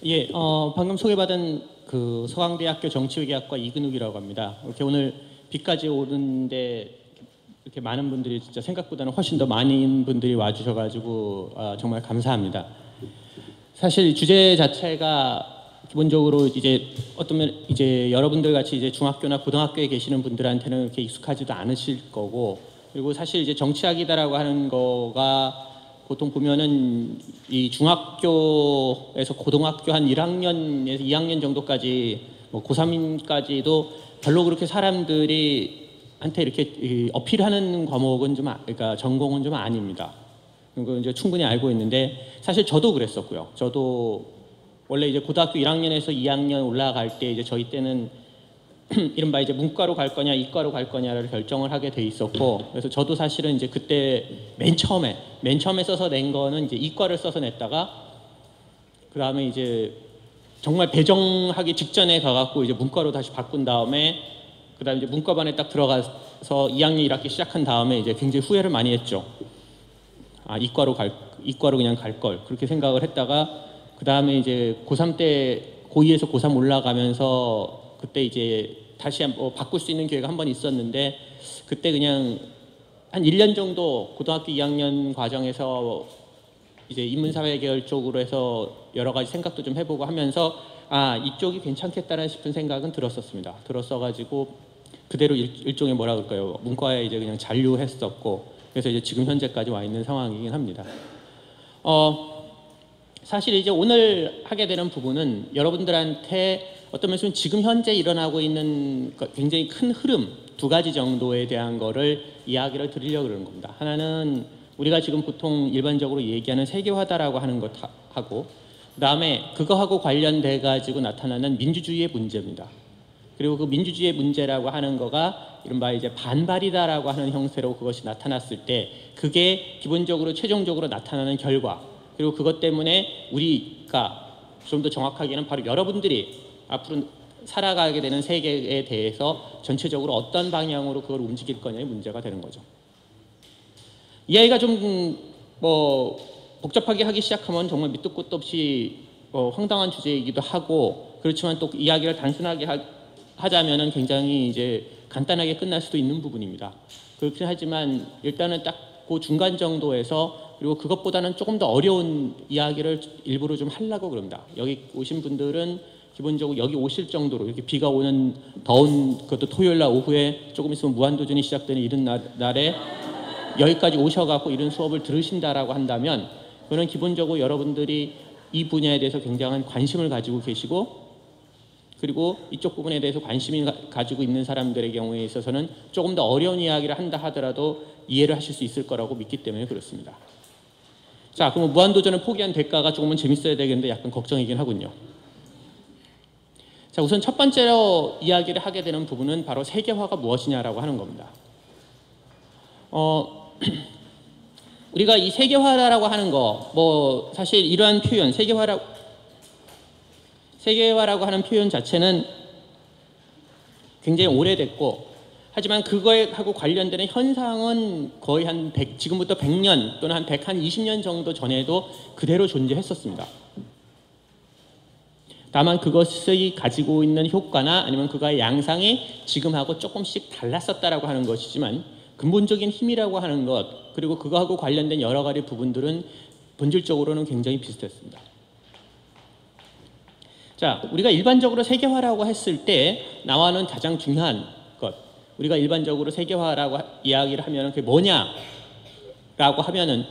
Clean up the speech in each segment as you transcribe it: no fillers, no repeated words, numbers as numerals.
예, 방금 소개받은 그 서강대학교 정치외교학과 이근욱이라고 합니다. 이렇게 오늘 비까지 오는데 이렇게 많은 분들이 진짜 생각보다는 훨씬 더 많은 분들이 와주셔가지고 정말 감사합니다. 사실 주제 자체가 기본적으로 이제 어쩌면 이제 여러분들 같이 이제 중학교나 고등학교에 계시는 분들한테는 이렇게 익숙하지도 않으실 거고, 그리고 사실 이제 정치학이다라고 하는 거가 보통 보면은 이 중학교에서 고등학교 한 1학년에서 2학년 정도까지 뭐 고3까지도 별로 그렇게 사람들이 한테 이렇게 어필하는 과목은 그러니까 전공은 좀 아닙니다. 그거 이제 충분히 알고 있는데 사실 저도 그랬었고요. 저도 원래 이제 고등학교 1학년에서 2학년 올라갈 때 이제 저희 때는 이른바 이제 문과로 갈 거냐 이과로 갈 거냐를 결정을 하게 돼 있었고, 그래서 저도 사실은 이제 그때 맨 처음에 써서 낸 거는 이제 이과를 써서 냈다가 그 다음에 이제 정말 배정하기 직전에 가갖고 이제 문과로 다시 바꾼 다음에 그 다음에 이제 문과반에 딱 들어가서 2학년 1학기 시작한 다음에 이제 굉장히 후회를 많이 했죠. 이과로 그냥 갈 걸 그렇게 생각을 했다가 그 다음에 이제 고3 때 고2에서 고3 올라가면서 그때 이제 다시 한번 바꿀 수 있는 기회가 한 번 있었는데, 그때 그냥 한 1년 정도 고등학교 2학년 과정에서 이제 인문사회 계열 쪽으로 해서 여러 가지 생각도 좀 해보고 하면서 이쪽이 괜찮겠다라는 싶은 생각은 들었었습니다. 들었어가지고 그대로 일종의 뭐라 그럴까요? 문과에 이제 그냥 잔류했었고, 그래서 이제 지금 현재까지 와 있는 상황이긴 합니다. 사실 이제 오늘 하게 되는 부분은 여러분들한테 어떤 면에서는 지금 현재 일어나고 있는 굉장히 큰 흐름 두 가지 정도에 대한 거를 이야기를 드리려고 그러는 겁니다. 하나는 우리가 지금 보통 일반적으로 얘기하는 세계화다라고 하는 것하고, 그 다음에 그거하고 관련돼 가지고 나타나는 민주주의의 문제입니다. 그리고 그 민주주의의 문제라고 하는 거가 이른바 이제 반발이다라고 하는 형태로 그것이 나타났을 때 그게 기본적으로 최종적으로 나타나는 결과, 그리고 그것 때문에 우리가 좀 더 정확하게는 바로 여러분들이 앞으로 살아가게 되는 세계에 대해서 전체적으로 어떤 방향으로 그걸 움직일 거냐의 문제가 되는 거죠. 이 아이가 좀 뭐 복잡하게 하기 시작하면 정말 밑도 끝도 없이 황당한 주제이기도 하고, 그렇지만 또 이야기를 단순하게 하자면은 굉장히 이제 간단하게 끝날 수도 있는 부분입니다. 그렇긴 하지만 일단은 딱 그 중간 정도에서, 그리고 그것보다는 조금 더 어려운 이야기를 일부러 좀 하려고 그럽니다. 여기 오신 분들은 기본적으로 여기 오실 정도로 이렇게 비가 오는 더운 그것도 토요일 날 오후에 조금 있으면 무한도전이 시작되는 이런 날에 여기까지 오셔갖고 이런 수업을 들으신다라고 한다면, 그거는 기본적으로 여러분들이 이 분야에 대해서 굉장한 관심을 가지고 계시고, 그리고 이쪽 부분에 대해서 관심이 가지고 있는 사람들의 경우에 있어서는 조금 더 어려운 이야기를 한다 하더라도 이해를 하실 수 있을 거라고 믿기 때문에 그렇습니다. 자, 그럼 무한도전을 포기한 대가가 조금은 재밌어야 되겠는데 약간 걱정이긴 하군요. 자, 우선 첫 번째로 이야기를 하게 되는 부분은 바로 세계화가 무엇이냐라고 하는 겁니다. 우리가 이 세계화라고 하는 거, 뭐 사실 이러한 표현, 세계화라고 하는 표현 자체는 굉장히 오래됐고, 하지만 그거하고 관련되는 현상은 거의 지금부터 100년 또는 한 120년 정도 전에도 그대로 존재했었습니다. 다만 그것이 가지고 있는 효과나 아니면 그거의 양상이 지금하고 조금씩 달랐었다라고 하는 것이지만, 근본적인 힘이라고 하는 것, 그리고 그거하고 관련된 여러 가지 부분들은 본질적으로는 굉장히 비슷했습니다. 자, 우리가 일반적으로 세계화라고 했을 때 나와는 가장 중요한 것, 우리가 일반적으로 세계화라고 이야기를 하면 그게 뭐냐라고 하면은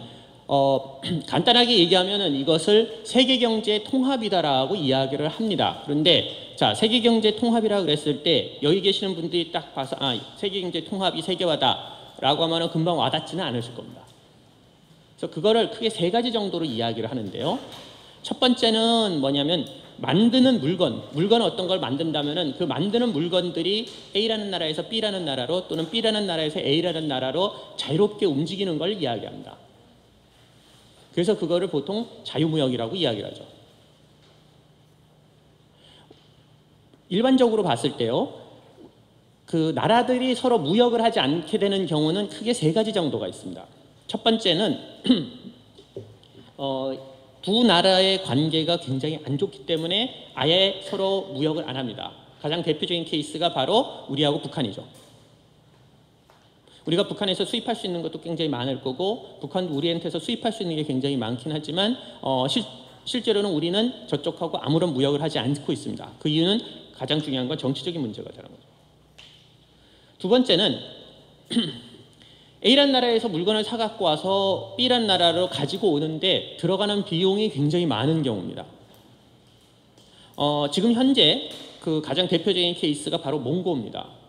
간단하게 얘기하면은 이것을 세계경제 통합이다라고 이야기를 합니다. 그런데 자, 세계경제 통합이라 그랬을 때 여기 계시는 분들이 딱 봐서 세계경제 통합이 세계화다라고 하면은 금방 와닿지는 않으실 겁니다. 그래서 그거를 크게 세 가지 정도로 이야기를 하는데요. 첫 번째는 뭐냐면 만드는 물건은 어떤 걸 만든다면은 그 만드는 물건들이 A라는 나라에서 B라는 나라로 또는 B라는 나라에서 A라는 나라로 자유롭게 움직이는 걸 이야기합니다. 그래서 그거를 보통 자유무역이라고 이야기를 하죠. 일반적으로 봤을 때요, 그 나라들이 서로 무역을 하지 않게 되는 경우는 크게 세 가지 정도가 있습니다. 첫 번째는 두 나라의 관계가 굉장히 안 좋기 때문에 아예 서로 무역을 안 합니다. 가장 대표적인 케이스가 바로 우리하고 북한이죠. 우리가 북한에서 수입할 수 있는 것도 굉장히 많을 거고 북한도 우리한테서 수입할 수 있는 게 굉장히 많긴 하지만 실제로는 우리는 저쪽하고 아무런 무역을 하지 않고 있습니다. 그 이유는 가장 중요한 건 정치적인 문제가 되는 거죠. 두 번째는 A란 나라에서 물건을 사갖고 와서 B란 나라로 가지고 오는데 들어가는 비용이 굉장히 많은 경우입니다. 지금 현재 그 가장 대표적인 케이스가 바로 몽고입니다.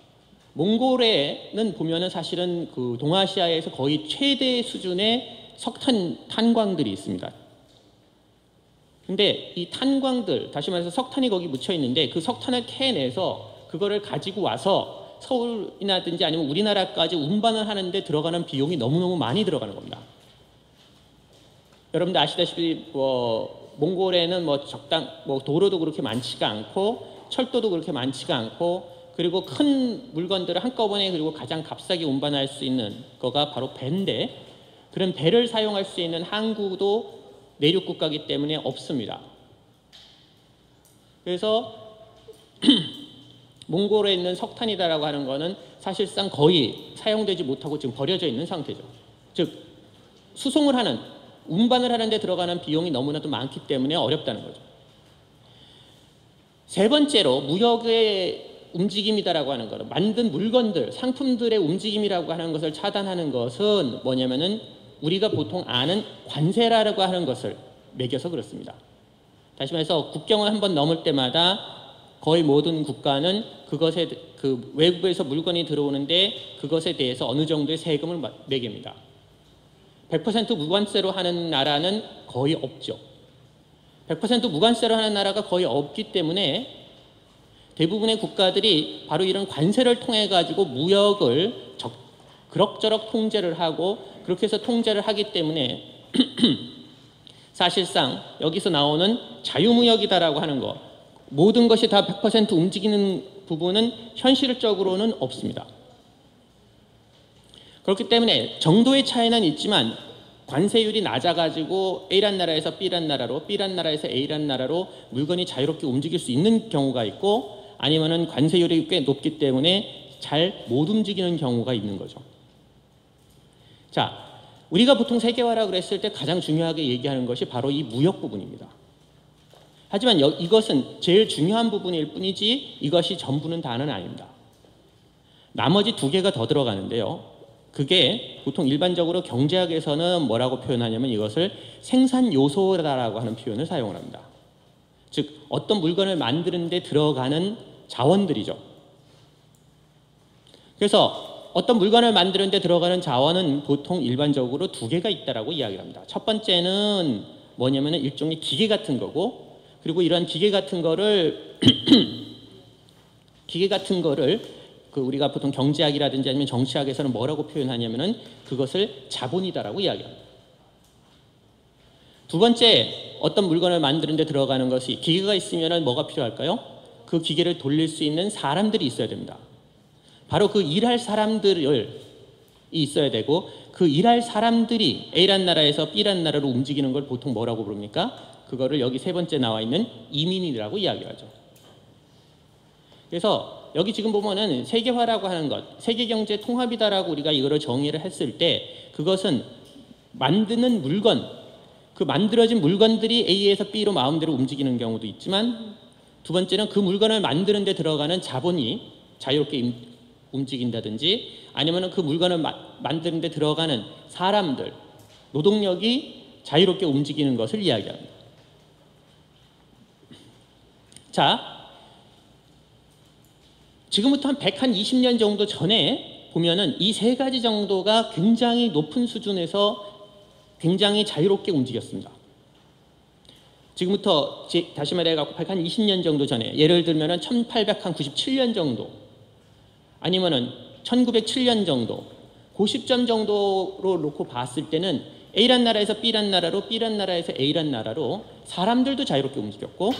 몽골에는 보면은 사실은 그 동아시아에서 거의 최대 수준의 석탄 탄광들이 있습니다. 근데 이 탄광들, 다시 말해서 석탄이 거기 묻혀 있는데 그 석탄을 캐내서 그거를 가지고 와서 서울이나든지 아니면 우리나라까지 운반을 하는데 들어가는 비용이 너무너무 많이 들어가는 겁니다. 여러분들 아시다시피 몽골에는 도로도 그렇게 많지가 않고 철도도 그렇게 많지가 않고 그리고 큰 물건들을 한꺼번에 그리고 가장 값싸게 운반할 수 있는 거가 바로 배인데 그런 배를 사용할 수 있는 항구도 내륙 국가이기 때문에 없습니다. 그래서 몽골에 있는 석탄이다라고 하는 거는 사실상 거의 사용되지 못하고 지금 버려져 있는 상태죠. 즉 수송을 하는, 운반을 하는 데 들어가는 비용이 너무나도 많기 때문에 어렵다는 거죠. 세 번째로 무역의 움직임이다라고 하는 거는 만든 물건들, 상품들의 움직임이라고 하는 것을 차단하는 것은 뭐냐면은 우리가 보통 아는 관세라고 하는 것을 매겨서 그렇습니다. 다시 말해서 국경을 한번 넘을 때마다 거의 모든 국가는 그것에 외국에서 물건이 들어오는데 그것에 대해서 어느 정도의 세금을 매깁니다. 100% 무관세로 하는 나라는 거의 없죠. 100% 무관세로 하는 나라가 거의 없기 때문에 대부분의 국가들이 바로 이런 관세를 통해 가지고 무역을 그럭저럭 통제를 하고 그렇게 해서 통제를 하기 때문에 사실상 여기서 나오는 자유무역이다라고 하는 것, 모든 것이 다 100% 움직이는 부분은 현실적으로는 없습니다. 그렇기 때문에 정도의 차이는 있지만 관세율이 낮아가지고 A란 나라에서 B란 나라로, B란 나라에서 A란 나라로 물건이 자유롭게 움직일 수 있는 경우가 있고 아니면은 관세율이 꽤 높기 때문에 잘 못 움직이는 경우가 있는 거죠. 자, 우리가 보통 세계화라고 그랬을 때 가장 중요하게 얘기하는 것이 바로 이 무역 부분입니다. 하지만 이것은 제일 중요한 부분일 뿐이지 이것이 전부는 다는 아닙니다. 나머지 두 개가 더 들어가는데요. 그게 보통 일반적으로 경제학에서는 뭐라고 표현하냐면 이것을 생산 요소라고 하는 표현을 사용을 합니다. 즉 어떤 물건을 만드는 데 들어가는 자원들이죠. 그래서 어떤 물건을 만드는 데 들어가는 자원은 보통 일반적으로 두 개가 있다라고 이야기를 합니다. 첫 번째는 뭐냐면 일종의 기계 같은 거고 그리고 이런 기계 같은 거를 우리가 보통 경제학이라든지 아니면 정치학에서는 뭐라고 표현하냐면은 그것을 자본이다라고 이야기합니다. 두 번째, 어떤 물건을 만드는 데 들어가는 것이 기계가 있으면은 뭐가 필요할까요? 그 기계를 돌릴 수 있는 사람들이 있어야 됩니다. 바로 그 일할 사람들이 있어야 되고 그 일할 사람들이 A란 나라에서 B란 나라로 움직이는 걸 보통 뭐라고 부릅니까? 그거를 여기 세 번째 나와 있는 이민이라고 이야기하죠. 그래서 여기 지금 보면은 세계화라고 하는 것, 세계경제 통합이다라고 우리가 이거를 정의를 했을 때 그것은 만드는 물건, 그 만들어진 물건들이 A에서 B로 마음대로 움직이는 경우도 있지만 두 번째는 그 물건을 만드는 데 들어가는 자본이 자유롭게 움직인다든지 아니면 그 물건을 만드는 데 들어가는 사람들, 노동력이 자유롭게 움직이는 것을 이야기합니다. 자, 지금부터 한 120년 정도 전에 보면은 이 세 가지 정도가 굉장히 높은 수준에서 굉장히 자유롭게 움직였습니다. 지금부터 다시 말해갖고 120년 정도 전에 예를 들면은 1897년 정도 아니면은 1907년 정도 그 시점 정도로 놓고 봤을 때는 A란 나라에서 B란 나라로 B란 나라에서 A란 나라로 사람들도 자유롭게 움직였고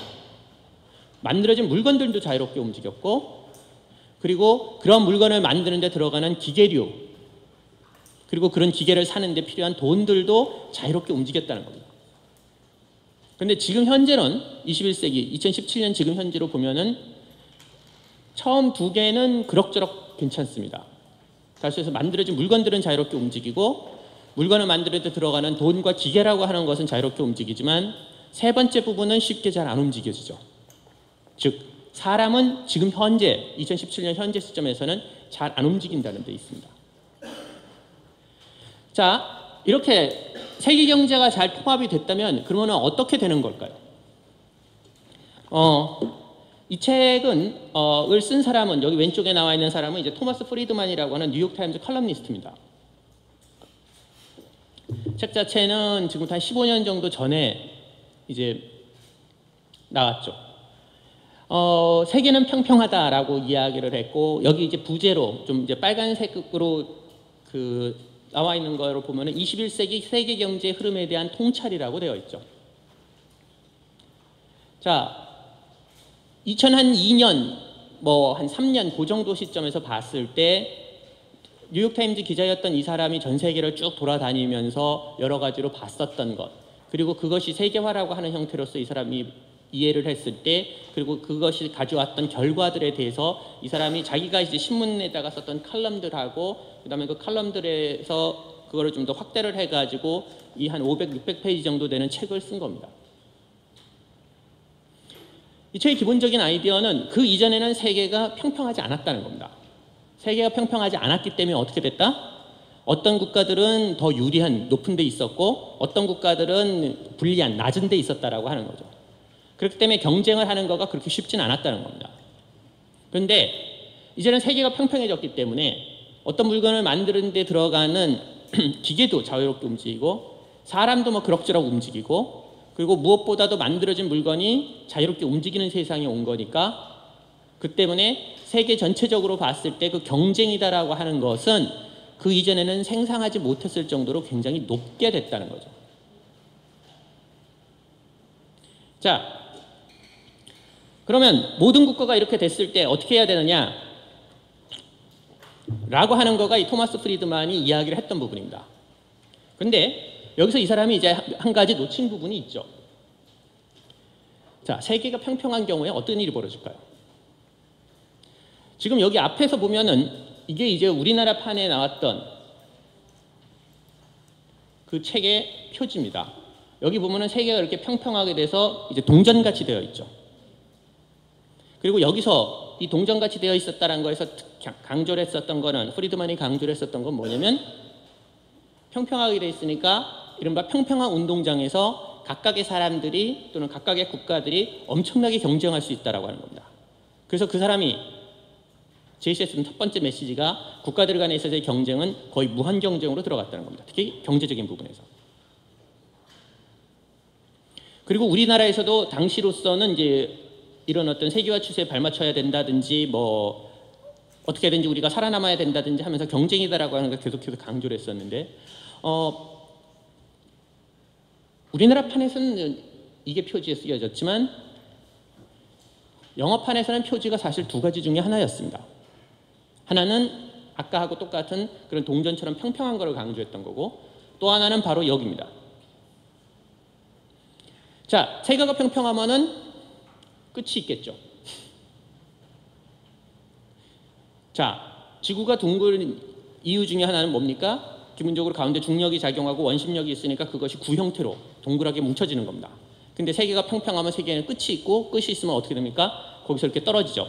만들어진 물건들도 자유롭게 움직였고 그리고 그런 물건을 만드는 데 들어가는 기계류 그리고 그런 기계를 사는 데 필요한 돈들도 자유롭게 움직였다는 겁니다. 근데 지금 현재는 21세기 2017년 지금 현재로 보면은 처음 두 개는 그럭저럭 괜찮습니다. 다시 해서 만들어진 물건들은 자유롭게 움직이고 물건을 만드는 데 들어가는 돈과 기계라고 하는 것은 자유롭게 움직이지만 세 번째 부분은 쉽게 잘 안 움직여지죠. 즉 사람은 지금 현재 2017년 현재 시점에서는 잘 안 움직인다는 데 있습니다. 자, 이렇게 세계 경제가 잘 통합이 됐다면 그러면 어떻게 되는 걸까요? 이 책은 을 쓴 사람은 여기 왼쪽에 나와 있는 사람은 이제 토마스 프리드만이라고 하는 뉴욕 타임즈 칼럼니스트입니다. 책 자체는 지금부터 한 15년 정도 전에 이제 나왔죠. 세계는 평평하다라고 이야기를 했고 여기 이제 부제로 좀 이제 빨간색으로 나와 있는 거로 보면은 21세기 세계 경제 흐름에 대한 통찰이라고 되어 있죠. 자, 2002년 뭐 한 3년 그 정도 시점에서 봤을 때 뉴욕타임즈 기자였던 이 사람이 전 세계를 쭉 돌아다니면서 여러 가지로 봤었던 것 그리고 그것이 세계화라고 하는 형태로서 이 사람이 이해를 했을 때 그리고 그것이 가져왔던 결과들에 대해서 이 사람이 자기가 이제 신문에다가 썼던 칼럼들하고 그다음에 그 칼럼들에서 그거를 좀 더 확대를 해가지고 이 한 500, 600페이지 정도 되는 책을 쓴 겁니다. 이 책의 기본적인 아이디어는 그 이전에는 세계가 평평하지 않았다는 겁니다. 세계가 평평하지 않았기 때문에 어떻게 됐다? 어떤 국가들은 더 유리한 높은 데 있었고 어떤 국가들은 불리한 낮은 데 있었다라고 하는 거죠. 그렇기 때문에 경쟁을 하는 거가 그렇게 쉽진 않았다는 겁니다. 그런데 이제는 세계가 평평해졌기 때문에 어떤 물건을 만드는 데 들어가는 기계도 자유롭게 움직이고 사람도 뭐 그럭저럭 움직이고 그리고 무엇보다도 만들어진 물건이 자유롭게 움직이는 세상에 온 거니까 그 때문에 세계 전체적으로 봤을 때 그 경쟁이다라고 하는 것은 그 이전에는 생상하지 못했을 정도로 굉장히 높게 됐다는 거죠. 자, 그러면 모든 국가가 이렇게 됐을 때 어떻게 해야 되느냐? 라고 하는 거가 이 토마스 프리드만이 이야기를 했던 부분입니다. 근데 여기서 이 사람이 이제 한 가지 놓친 부분이 있죠. 자, 세계가 평평한 경우에 어떤 일이 벌어질까요? 지금 여기 앞에서 보면은 이게 이제 우리나라 판에 나왔던 그 책의 표지입니다. 여기 보면은 세계가 이렇게 평평하게 돼서 이제 동전같이 되어 있죠. 그리고 여기서 이 동전같이 되어 있었다는 거에서 강조를 했었던 거는 프리드만이 강조를 했었던 건 뭐냐면 평평하게 되어 있으니까 이른바 평평한 운동장에서 각각의 사람들이 또는 각각의 국가들이 엄청나게 경쟁할 수 있다고 하는 겁니다. 그래서 그 사람이 제시했던 첫 번째 메시지가 국가들 간에 있어서의 경쟁은 거의 무한 경쟁으로 들어갔다는 겁니다. 특히 경제적인 부분에서. 그리고 우리나라에서도 당시로서는 이제 이런 어떤 세계화 추세에 발맞춰야 된다든지 뭐 어떻게든지 우리가 살아남아야 된다든지 하면서 경쟁이다라고 하는 걸 계속해서 강조를 했었는데 우리나라 판에서는 이게 표지에 쓰여졌지만 영어판에서는 표지가 사실 두 가지 중에 하나였습니다. 하나는 아까하고 똑같은 그런 동전처럼 평평한 거를 강조했던 거고 또 하나는 바로 여기입니다. 자, 세계가 평평하면은 끝이 있겠죠. 자, 지구가 둥근 이유 중에 하나는 뭡니까? 기본적으로 가운데 중력이 작용하고 원심력이 있으니까 그것이 구형태로 동그랗게 뭉쳐지는 겁니다. 근데 세계가 평평하면 세계에는 끝이 있고 끝이 있으면 어떻게 됩니까? 거기서 이렇게 떨어지죠.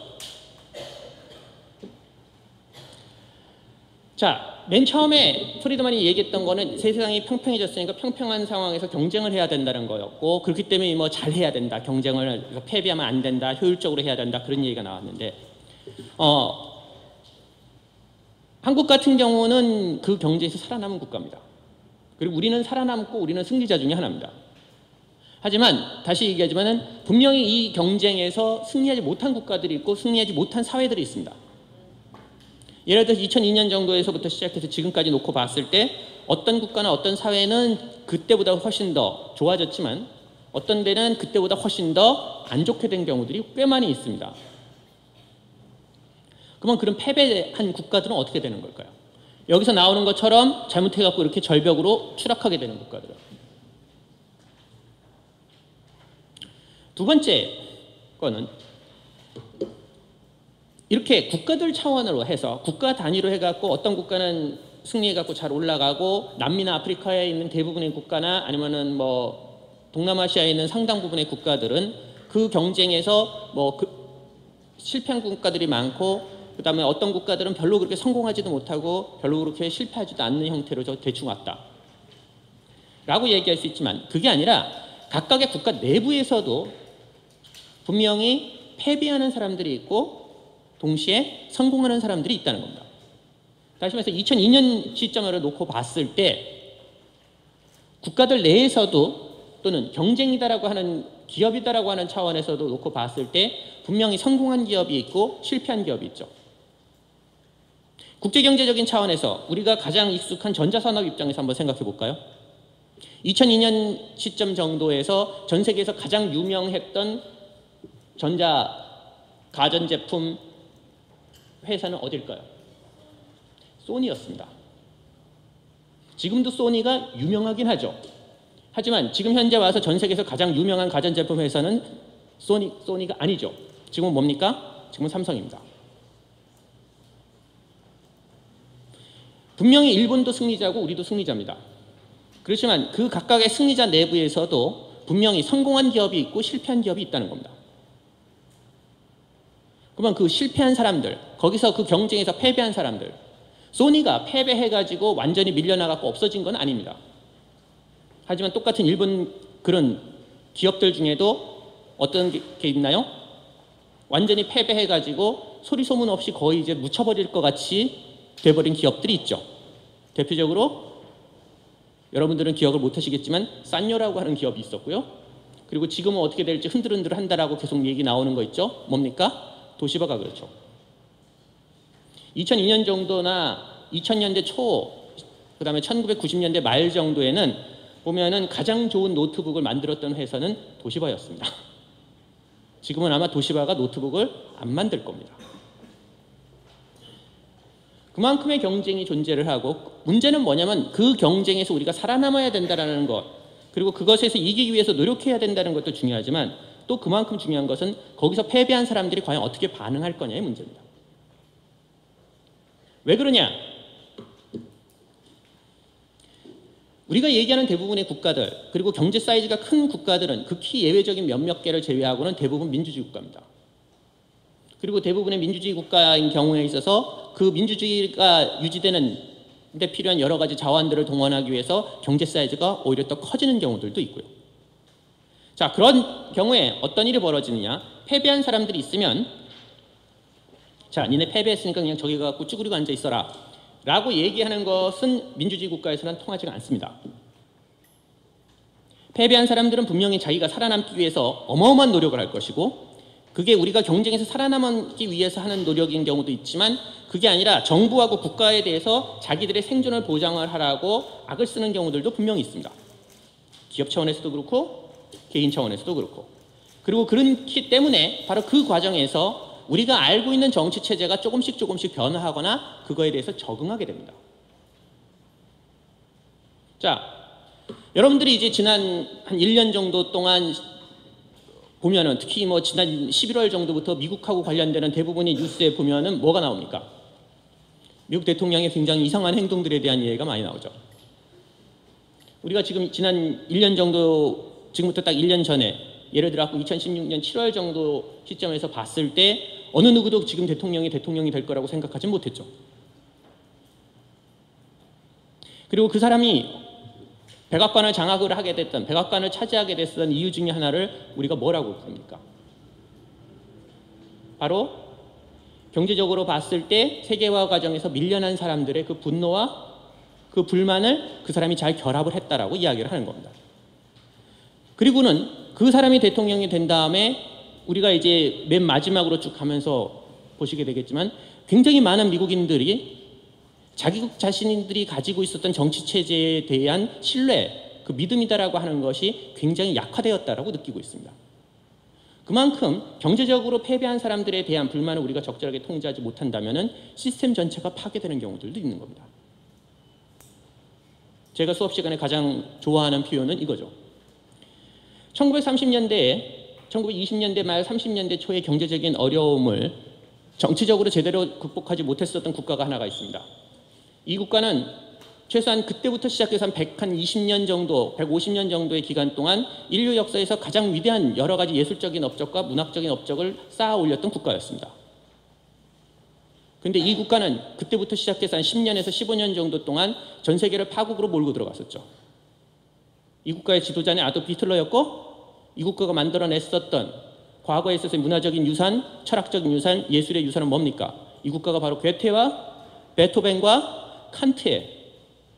자, 맨 처음에 프리드만이 얘기했던 거는 세상이 평평해졌으니까 평평한 상황에서 경쟁을 해야 된다는 거였고 그렇기 때문에 뭐 잘해야 된다. 경쟁을 패배하면 안 된다. 효율적으로 해야 된다. 그런 얘기가 나왔는데 한국 같은 경우는 그 경제에서 살아남은 국가입니다. 그리고 우리는 살아남고 우리는 승리자 중에 하나입니다. 하지만 다시 얘기하지만은 분명히 이 경쟁에서 승리하지 못한 국가들이 있고 승리하지 못한 사회들이 있습니다. 예를 들어서 2002년 정도에서부터 시작해서 지금까지 놓고 봤을 때 어떤 국가나 어떤 사회는 그때보다 훨씬 더 좋아졌지만 어떤 데는 그때보다 훨씬 더 안 좋게 된 경우들이 꽤 많이 있습니다. 그러면 그런 패배한 국가들은 어떻게 되는 걸까요? 여기서 나오는 것처럼 잘못해갖고 이렇게 절벽으로 추락하게 되는 국가들은 두 번째 거는 이렇게 국가들 차원으로 해서 국가 단위로 해갖고 어떤 국가는 승리해갖고 잘 올라가고 남미나 아프리카에 있는 대부분의 국가나 아니면은 뭐 동남아시아에 있는 상당 부분의 국가들은 그 경쟁에서 뭐 실패한 국가들이 많고 그다음에 어떤 국가들은 별로 그렇게 성공하지도 못하고 별로 그렇게 실패하지도 않는 형태로 대충 왔다 라고 얘기할 수 있지만 그게 아니라 각각의 국가 내부에서도 분명히 패배하는 사람들이 있고 동시에 성공하는 사람들이 있다는 겁니다. 다시 말해서 2002년 시점으로 놓고 봤을 때 국가들 내에서도 또는 경쟁이다라고 하는 기업이다라고 하는 차원에서도 놓고 봤을 때 분명히 성공한 기업이 있고 실패한 기업이 있죠. 국제경제적인 차원에서 우리가 가장 익숙한 전자산업 입장에서 한번 생각해 볼까요? 2002년 시점 정도에서 전 세계에서 가장 유명했던 전자 가전제품 회사는 어딜까요? 소니였습니다. 지금도 소니가 유명하긴 하죠. 하지만 지금 현재 와서 전 세계에서 가장 유명한 가전제품 회사는 소니가 아니죠. 지금은 뭡니까? 지금은 삼성입니다. 분명히 일본도 승리자고 우리도 승리자입니다. 그렇지만 그 각각의 승리자 내부에서도 분명히 성공한 기업이 있고 실패한 기업이 있다는 겁니다. 그러면 그 실패한 사람들, 거기서 그 경쟁에서 패배한 사람들, 소니가 패배해가지고 완전히 밀려나갖고 없어진 건 아닙니다. 하지만 똑같은 일본 그런 기업들 중에도 어떤 게 있나요? 완전히 패배해가지고 소리 소문 없이 거의 이제 묻혀버릴 것 같이 돼버린 기업들이 있죠. 대표적으로 여러분들은 기억을 못하시겠지만 산요라고 하는 기업이 있었고요. 그리고 지금은 어떻게 될지 흔들흔들 한다라고 계속 얘기 나오는 거 있죠. 뭡니까? 도시바가 그렇죠. 2002년 정도나 2000년대 초, 그 다음에 1990년대 말 정도에는 보면은 가장 좋은 노트북을 만들었던 회사는 도시바였습니다. 지금은 아마 도시바가 노트북을 안 만들 겁니다. 그만큼의 경쟁이 존재를 하고 문제는 뭐냐면 그 경쟁에서 우리가 살아남아야 된다는 것 그리고 그것에서 이기기 위해서 노력해야 된다는 것도 중요하지만 또 그만큼 중요한 것은 거기서 패배한 사람들이 과연 어떻게 반응할 거냐의 문제입니다. 왜 그러냐? 우리가 얘기하는 대부분의 국가들 그리고 경제 사이즈가 큰 국가들은 극히 예외적인 몇몇 개를 제외하고는 대부분 민주주의 국가입니다. 그리고 대부분의 민주주의 국가인 경우에 있어서 그 민주주의가 유지되는 데 필요한 여러 가지 자원들을 동원하기 위해서 경제 사이즈가 오히려 더 커지는 경우들도 있고요. 자, 그런 경우에 어떤 일이 벌어지느냐? 패배한 사람들이 있으면 자, 니네 패배했으니까 그냥 저기 가갖고 쭈그리고 앉아 있어라 라고 얘기하는 것은 민주주의 국가에서는 통하지가 않습니다. 패배한 사람들은 분명히 자기가 살아남기 위해서 어마어마한 노력을 할 것이고 그게 우리가 경쟁에서 살아남기 위해서 하는 노력인 경우도 있지만 그게 아니라 정부하고 국가에 대해서 자기들의 생존을 보장을 하라고 악을 쓰는 경우들도 분명히 있습니다. 기업 차원에서도 그렇고 개인 차원에서도 그렇고 그리고 그렇기 때문에 바로 그 과정에서 우리가 알고 있는 정치 체제가 조금씩 변화하거나 그거에 대해서 적응하게 됩니다. 자, 여러분들이 이제 지난 한 1년 정도 동안 보면은 특히 뭐 지난 11월 정도부터 미국하고 관련되는 대부분의 뉴스에 보면은 뭐가 나옵니까? 미국 대통령의 굉장히 이상한 행동들에 대한 얘기가 많이 나오죠. 우리가 지금 지난 1년 정도 지금부터 딱 1년 전에 예를 들어 2016년 7월 정도 시점에서 봤을 때 어느 누구도 지금 대통령이 될 거라고 생각하지 못했죠. 그리고 그 사람이 백악관을 장악을 하게 됐던 백악관을 차지하게 됐던 이유 중에 하나를 우리가 뭐라고 부릅니까? 바로 경제적으로 봤을 때 세계화 과정에서 밀려난 사람들의 그 분노와 그 불만을 그 사람이 잘 결합을 했다라고 이야기를 하는 겁니다. 그리고는 그 사람이 대통령이 된 다음에 우리가 이제 맨 마지막으로 쭉 가면서 보시게 되겠지만 굉장히 많은 미국인들이 자기 자신들이 가지고 있었던 정치 체제에 대한 신뢰, 그 믿음이다라고 하는 것이 굉장히 약화되었다라고 느끼고 있습니다. 그만큼 경제적으로 패배한 사람들에 대한 불만을 우리가 적절하게 통제하지 못한다면 시스템 전체가 파괴되는 경우들도 있는 겁니다. 제가 수업 시간에 가장 좋아하는 표현은 이거죠. 1930년대에 1920년대 말 30년대 초의 경제적인 어려움을 정치적으로 제대로 극복하지 못했었던 국가가 하나가 있습니다. 이 국가는 최소한 그때부터 시작해서 한 120년 정도, 150년 정도의 기간 동안 인류 역사에서 가장 위대한 여러 가지 예술적인 업적과 문학적인 업적을 쌓아 올렸던 국가였습니다. 근데 이 국가는 그때부터 시작해서 한 10년에서 15년 정도 동안 전 세계를 파국으로 몰고 들어갔었죠. 이 국가의 지도자는 아도프 히틀러였고, 이 국가가 만들어냈었던 과거에 있어서의 문화적인 유산, 철학적인 유산, 예술의 유산은 뭡니까? 이 국가가 바로 괴테와 베토벤과 칸트의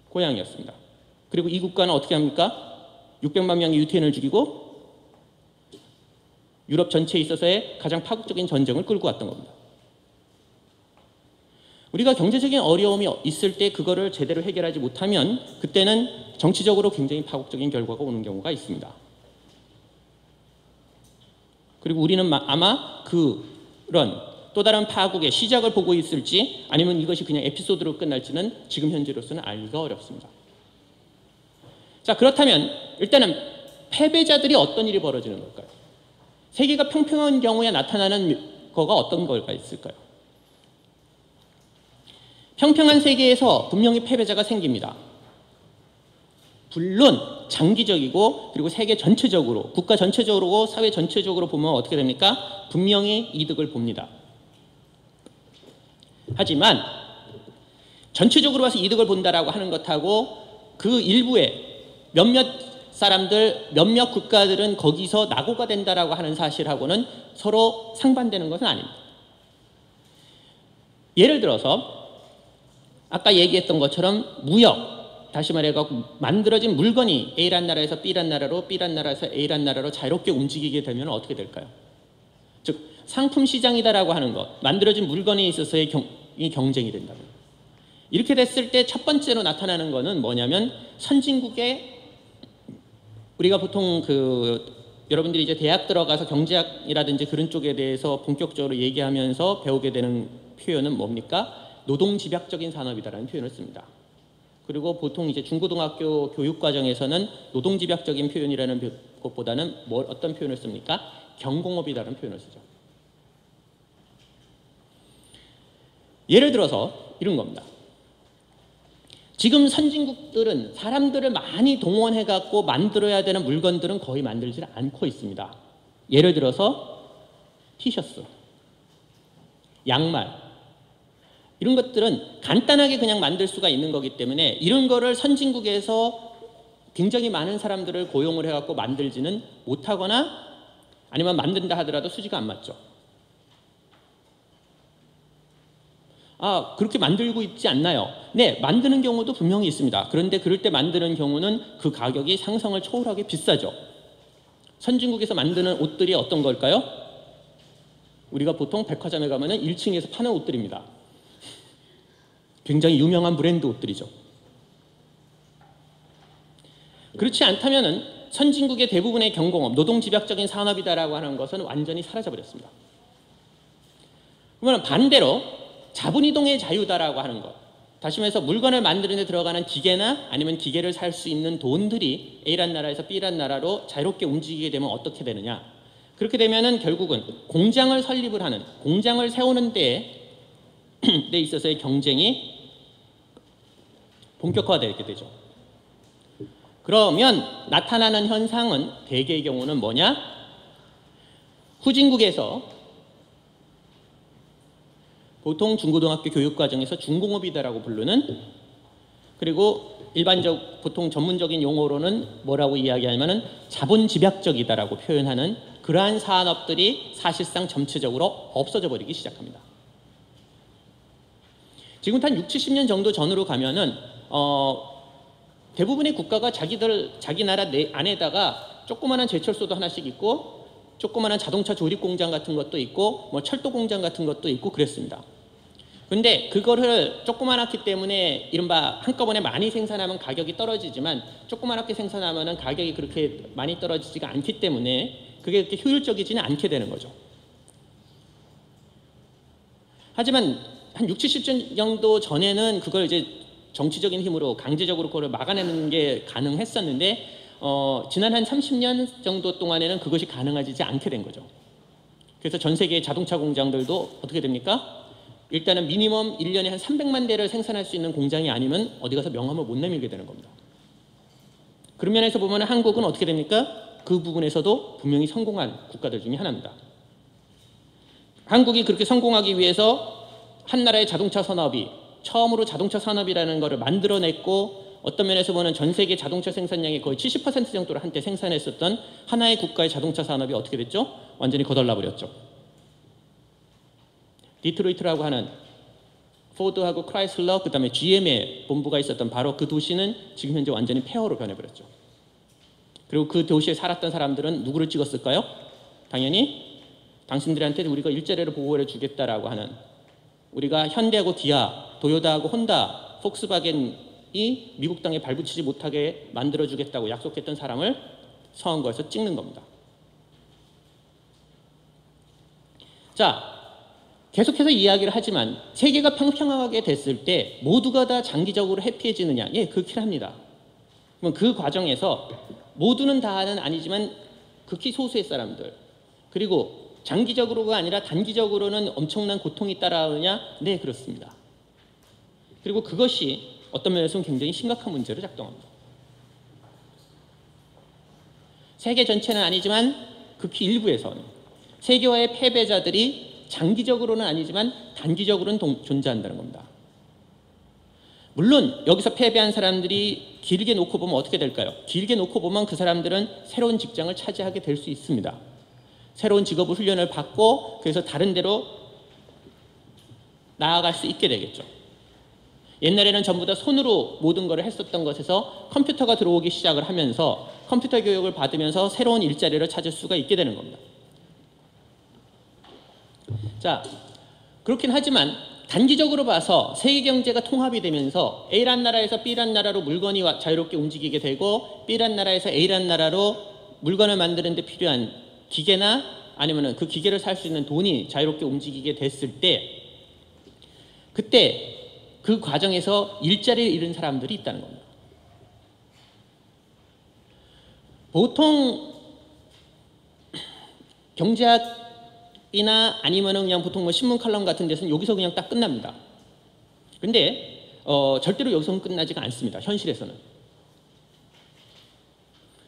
고향이었습니다. 그리고 이 국가는 어떻게 합니까? 600만 명의 유태인을 죽이고 유럽 전체에 있어서의 가장 파국적인 전쟁을 끌고 왔던 겁니다. 우리가 경제적인 어려움이 있을 때 그거를 제대로 해결하지 못하면 그때는 정치적으로 굉장히 파국적인 결과가 오는 경우가 있습니다. 그리고 우리는 아마 그런 또 다른 파국의 시작을 보고 있을지 아니면 이것이 그냥 에피소드로 끝날지는 지금 현재로서는 알기가 어렵습니다. 자, 그렇다면 일단은 패배자들이 어떤 일이 벌어지는 걸까요? 세계가 평평한 경우에 나타나는 거가 어떤 걸까 있을까요? 평평한 세계에서 분명히 패배자가 생깁니다. 물론 장기적이고 그리고 세계 전체적으로, 국가 전체적으로, 사회 전체적으로 보면 어떻게 됩니까? 분명히 이득을 봅니다. 하지만 전체적으로 봐서 이득을 본다라고 하는 것하고 그 일부의 몇몇 사람들, 몇몇 국가들은 거기서 낙오가 된다라고 하는 사실하고는 서로 상반되는 것은 아닙니다. 예를 들어서 아까 얘기했던 것처럼 무역, 다시 말해서 만들어진 물건이 A란 나라에서 B란 나라로, B란 나라에서 A란 나라로 자유롭게 움직이게 되면 어떻게 될까요? 즉 상품 시장이다라고 하는 것, 만들어진 물건에 있어서의 경쟁이 된다고. 이렇게 됐을 때 첫 번째로 나타나는 것은 뭐냐면 선진국의, 우리가 보통 여러분들이 이제 대학 들어가서 경제학이라든지 그런 쪽에 대해서 본격적으로 얘기하면서 배우게 되는 표현은 뭡니까? 노동집약적인 산업이다라는 표현을 씁니다. 그리고 보통 이제 중고등학교 교육 과정에서는 노동집약적인 표현이라는 것보다는 어떤 표현을 씁니까? 경공업이라는 표현을 쓰죠. 예를 들어서 이런 겁니다. 지금 선진국들은 사람들을 많이 동원해갖고 만들어야 되는 물건들은 거의 만들지 않고 있습니다. 예를 들어서 티셔츠, 양말, 이런 것들은 간단하게 그냥 만들 수가 있는 거기 때문에 이런 거를 선진국에서 굉장히 많은 사람들을 고용을 해갖고 만들지는 못하거나 아니면 만든다 하더라도 수지가 안 맞죠. 아, 그렇게 만들고 있지 않나요? 네, 만드는 경우도 분명히 있습니다. 그런데 그럴 때 만드는 경우는 그 가격이 상상을 초월하게 비싸죠. 선진국에서 만드는 옷들이 어떤 걸까요? 우리가 보통 백화점에 가면은 1층에서 파는 옷들입니다. 굉장히 유명한 브랜드 옷들이죠. 그렇지 않다면은 선진국의 대부분의 경공업, 노동집약적인 산업이다라고 하는 것은 완전히 사라져버렸습니다. 그러면 반대로 자본이동의 자유다라고 하는 것, 다시 말해서 물건을 만드는 데 들어가는 기계나 아니면 기계를 살 수 있는 돈들이 A란 나라에서 B란 나라로 자유롭게 움직이게 되면 어떻게 되느냐? 그렇게 되면은 결국은 공장을 설립을 하는, 공장을 세우는 데 있어서의 경쟁이 본격화되게 되죠. 그러면 나타나는 현상은 대개의 경우는 뭐냐? 후진국에서 보통 중고등학교 교육과정에서 중공업이다라고 부르는, 그리고 일반적 보통 전문적인 용어로는 뭐라고 이야기하냐면은 자본집약적이다라고 표현하는 그러한 산업들이 사실상 전체적으로 없어져 버리기 시작합니다. 지금부터 한 60, 70년 정도 전으로 가면은 대부분의 국가가 자기 나라 안에다가 조그마한 제철소도 하나씩 있고 조그마한 자동차 조립 공장 같은 것도 있고 뭐 철도 공장 같은 것도 있고 그랬습니다. 근데 그거를 조그맣기 때문에 이른바 한꺼번에 많이 생산하면 가격이 떨어지지만 조그맣게 생산하면 가격이 그렇게 많이 떨어지지가 않기 때문에 그게 그렇게 효율적이지는 않게 되는 거죠. 하지만 한 60, 70년 정도 전에는 그걸 이제 정치적인 힘으로 강제적으로 그걸 막아내는 게 가능했었는데 지난 한 30년 정도 동안에는 그것이 가능하지 않게 된 거죠. 그래서 전 세계의 자동차 공장들도 어떻게 됩니까? 일단은 미니멈 1년에 한 300만 대를 생산할 수 있는 공장이 아니면 어디 가서 명함을 못 내밀게 되는 겁니다. 그런 면에서 보면 한국은 어떻게 됩니까? 그 부분에서도 분명히 성공한 국가들 중에 하나입니다. 한국이 그렇게 성공하기 위해서 한 나라의 자동차 산업이 처음으로 자동차 산업이라는 것을 만들어냈고, 어떤 면에서 보면 전 세계 자동차 생산량의 거의 70% 정도를 한때 생산했었던 하나의 국가의 자동차 산업이 어떻게 됐죠? 완전히 거덜나 버렸죠. 디트로이트라고 하는 포드하고 크라이슬러, 그 다음에 GM의 본부가 있었던 바로 그 도시는 지금 현재 완전히 폐허로 변해버렸죠. 그리고 그 도시에 살았던 사람들은 누구를 찍었을까요? 당연히 당신들한테 우리가 일자리를 보호해 주겠다라고 하는, 우리가 현대하고 기아, 도요타하고 혼다, 폭스바겐이 미국 땅에 발붙이지 못하게 만들어주겠다고 약속했던 사람을 선거에서 찍는 겁니다. 자, 계속해서 이야기를 하지만 세계가 평평하게 됐을 때 모두가 다 장기적으로 해피해지느냐? 예, 그렇긴 합니다. 그럼 그 과정에서 모두는 다는 아니지만 극히 소수의 사람들, 그리고 장기적으로가 아니라 단기적으로는 엄청난 고통이 따라오느냐? 네, 그렇습니다. 그리고 그것이 어떤 면에서는 굉장히 심각한 문제로 작동합니다. 세계 전체는 아니지만 극히 일부에서는 세계화의 패배자들이 장기적으로는 아니지만 단기적으로는 존재한다는 겁니다. 물론 여기서 패배한 사람들이 길게 놓고 보면 어떻게 될까요? 길게 놓고 보면 그 사람들은 새로운 직장을 차지하게 될 수 있습니다. 새로운 직업을 훈련을 받고 그래서 다른 데로 나아갈 수 있게 되겠죠. 옛날에는 전부 다 손으로 모든 것을 했었던 것에서 컴퓨터가 들어오기 시작을 하면서 컴퓨터 교육을 받으면서 새로운 일자리를 찾을 수가 있게 되는 겁니다. 자, 그렇긴 하지만 단기적으로 봐서 세계 경제가 통합이 되면서 A란 나라에서 B란 나라로 물건이 자유롭게 움직이게 되고, B란 나라에서 A란 나라로 물건을 만드는 데 필요한 기계나 아니면 그 기계를 살 수 있는 돈이 자유롭게 움직이게 됐을 때, 그때 그 과정에서 일자리를 잃은 사람들이 있다는 겁니다. 보통 경제학이나 아니면 그냥 보통 뭐 신문 칼럼 같은 데서는 여기서 그냥 딱 끝납니다. 근데 절대로 여기서는 끝나지가 않습니다. 현실에서는.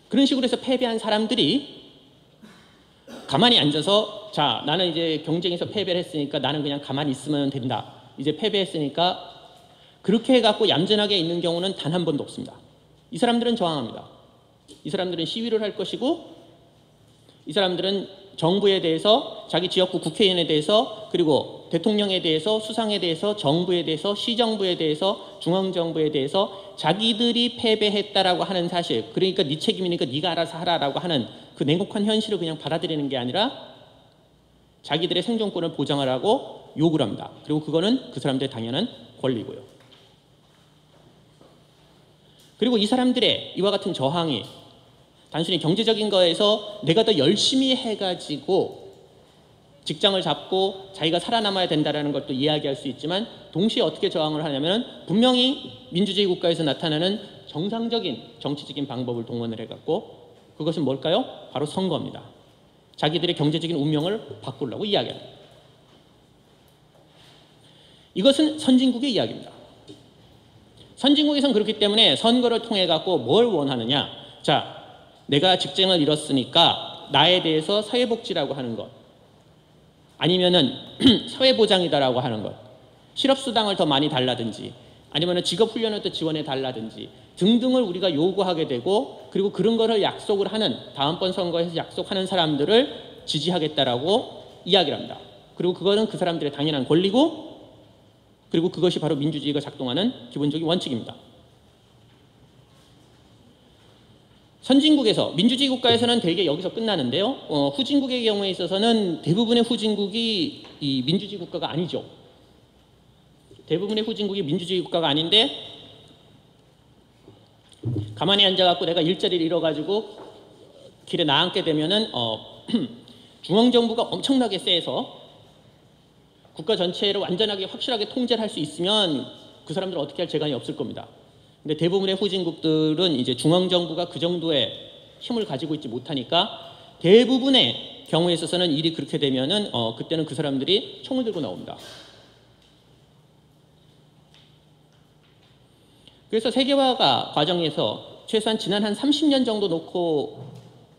그런 식으로 해서 패배한 사람들이 가만히 앉아서, 자, 나는 이제 경쟁에서 패배를 했으니까 나는 그냥 가만히 있으면 된다. 이제 패배했으니까, 그렇게 해갖고 얌전하게 있는 경우는 단 한 번도 없습니다. 이 사람들은 저항합니다. 이 사람들은 시위를 할 것이고, 이 사람들은 정부에 대해서, 자기 지역구 국회의원에 대해서, 그리고 대통령에 대해서, 수상에 대해서, 정부에 대해서, 시정부에 대해서, 중앙정부에 대해서 자기들이 패배했다라고 하는 사실, 그러니까 네 책임이니까 네가 알아서 하라라고 하는 그 냉혹한 현실을 그냥 받아들이는 게 아니라 자기들의 생존권을 보장하라고 요구를 합니다. 그리고 그거는 그 사람들의 당연한 권리고요. 그리고 이 사람들의 이와 같은 저항이 단순히 경제적인 거에서 내가 더 열심히 해가지고 직장을 잡고 자기가 살아남아야 된다는 것도 이야기할 수 있지만, 동시에 어떻게 저항을 하냐면 분명히 민주주의 국가에서 나타나는 정상적인 정치적인 방법을 동원을 해갖고, 그것은 뭘까요? 바로 선거입니다. 자기들의 경제적인 운명을 바꾸려고 이야기합니다. 이것은 선진국의 이야기입니다. 선진국에선 그렇기 때문에 선거를 통해 갖고 뭘 원하느냐? 자, 내가 직장을 잃었으니까 나에 대해서 사회복지라고 하는 것, 아니면은 사회보장이다라고 하는 것, 실업수당을 더 많이 달라든지, 아니면은 직업훈련을 더 지원해 달라든지 등등을 우리가 요구하게 되고, 그리고 그런 거를 약속을 하는, 다음번 선거에서 약속하는 사람들을 지지하겠다라고 이야기를 합니다. 그리고 그거는 그 사람들의 당연한 권리고, 그리고 그것이 바로 민주주의가 작동하는 기본적인 원칙입니다. 선진국에서, 민주주의 국가에서는 대개 여기서 끝나는데요. 후진국의 경우에 있어서는 대부분의 후진국이 이 민주주의 국가가 아니죠. 대부분의 후진국이 민주주의 국가가 아닌데, 가만히 앉아갖고 내가 일자리를 잃어가지고 길에 나앉게 되면은 중앙정부가 엄청나게 세서 국가 전체를 완전하게 확실하게 통제를 할 수 있으면 그 사람들은 어떻게 할 재간이 없을 겁니다. 근데 대부분의 후진국들은 이제 중앙정부가 그 정도의 힘을 가지고 있지 못하니까 대부분의 경우에 있어서는 일이 그렇게 되면은 그때는 그 사람들이 총을 들고 나옵니다. 그래서 세계화가 과정에서 최소한 지난 한 30년 정도 놓고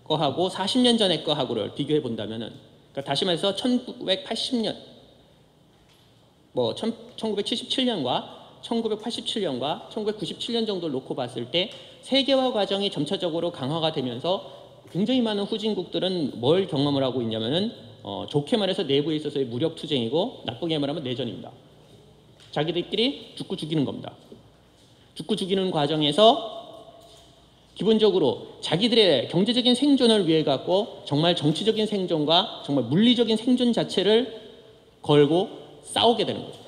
거하고 40년 전에 거하고를 비교해 본다면은, 그러니까 다시 말해서 1980년, 1977년과 1987년과 1997년 정도를 놓고 봤을 때 세계화 과정이 점차적으로 강화가 되면서 굉장히 많은 후진국들은 뭘 경험을 하고 있냐면은 좋게 말해서 내부에 있어서의 무력 투쟁이고 나쁘게 말하면 내전입니다. 자기들끼리 죽고 죽이는 겁니다. 죽고 죽이는 과정에서 기본적으로 자기들의 경제적인 생존을 위해 갖고 정말 정치적인 생존과 정말 물리적인 생존 자체를 걸고 싸우게 되는 거죠.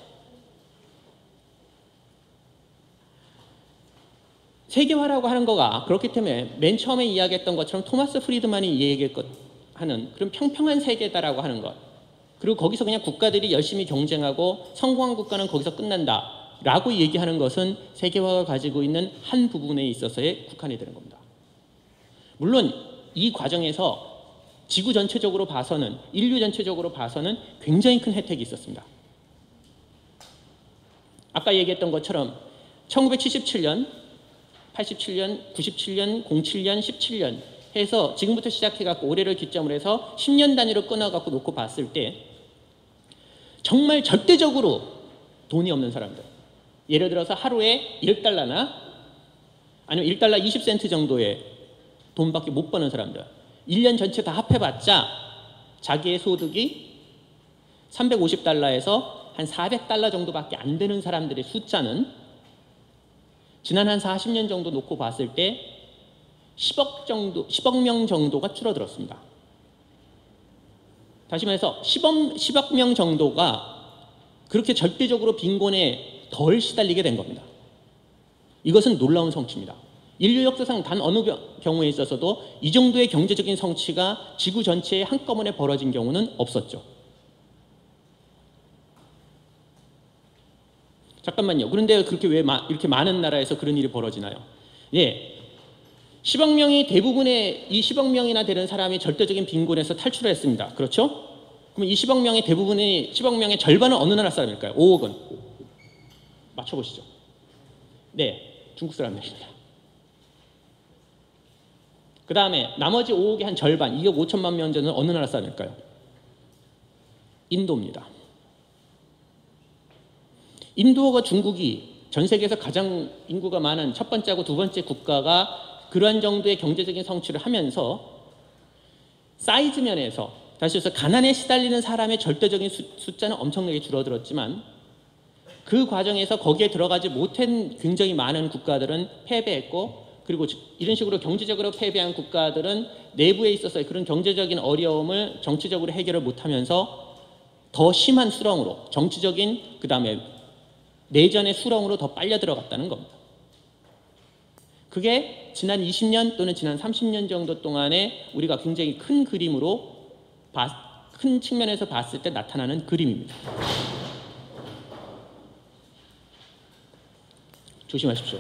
세계화라고 하는 거가 그렇기 때문에 맨 처음에 이야기했던 것처럼 토마스 프리드만이 얘기하는 그런 평평한 세계다라고 하는 것, 그리고 거기서 그냥 국가들이 열심히 경쟁하고 성공한 국가는 거기서 끝난다 라고 얘기하는 것은 세계화가 가지고 있는 한 부분에 있어서의 국한이 되는 겁니다. 물론 이 과정에서 지구 전체적으로 봐서는, 인류 전체적으로 봐서는 굉장히 큰 혜택이 있었습니다. 아까 얘기했던 것처럼 1977년, 87년, 97년, 07년, 17년 해서 지금부터 시작해갖고 올해를 기점으로 해서 10년 단위로 끊어갖고 놓고 봤을 때 정말 절대적으로 돈이 없는 사람들, 예를 들어서 하루에 1달러나 아니면 1달러 20센트 정도의 돈밖에 못 버는 사람들, 1년 전체 다 합해봤자 자기의 소득이 350달러에서 한 400달러 정도밖에 안 되는 사람들의 숫자는 지난 한 40년 정도 놓고 봤을 때 10억 명 정도가 줄어들었습니다. 다시 말해서 10억 명 정도가 그렇게 절대적으로 빈곤에 덜 시달리게 된 겁니다. 이것은 놀라운 성취입니다. 인류 역사상 단 어느 경우에 있어서도 이 정도의 경제적인 성취가 지구 전체에 한꺼번에 벌어진 경우는 없었죠. 잠깐만요. 그런데 그렇게 왜 이렇게 많은 나라에서 그런 일이 벌어지나요? 예, 10억 명이 대부분의 이 10억 명이나 되는 사람이 절대적인 빈곤에서 탈출을 했습니다. 그렇죠? 그럼 이 10억 명의 대부분이 10억 명의 절반은 어느 나라 사람일까요? 5억은 맞춰보시죠. 네, 중국 사람들입니다. 그 다음에 나머지 5억의 한 절반, 2억 5천만 명 정도는 어느 나라 사람일까요? 인도입니다. 인도가 중국이 전 세계에서 가장 인구가 많은 첫 번째하고 두 번째 국가가 그러한 정도의 경제적인 성취를 하면서 사이즈 면에서, 다시 해서 가난에 시달리는 사람의 절대적인 숫자는 엄청나게 줄어들었지만 그 과정에서 거기에 들어가지 못한 굉장히 많은 국가들은 패배했고, 그리고 이런 식으로 경제적으로 패배한 국가들은 내부에 있어서 그런 경제적인 어려움을 정치적으로 해결을 못하면서 더 심한 수렁으로, 정치적인 그 다음에 내전의 수렁으로 더 빨려 들어갔다는 겁니다. 그게 지난 20년 또는 지난 30년 정도 동안에 우리가 굉장히 큰 그림으로, 큰 측면에서 봤을 때 나타나는 그림입니다. 조심하십시오.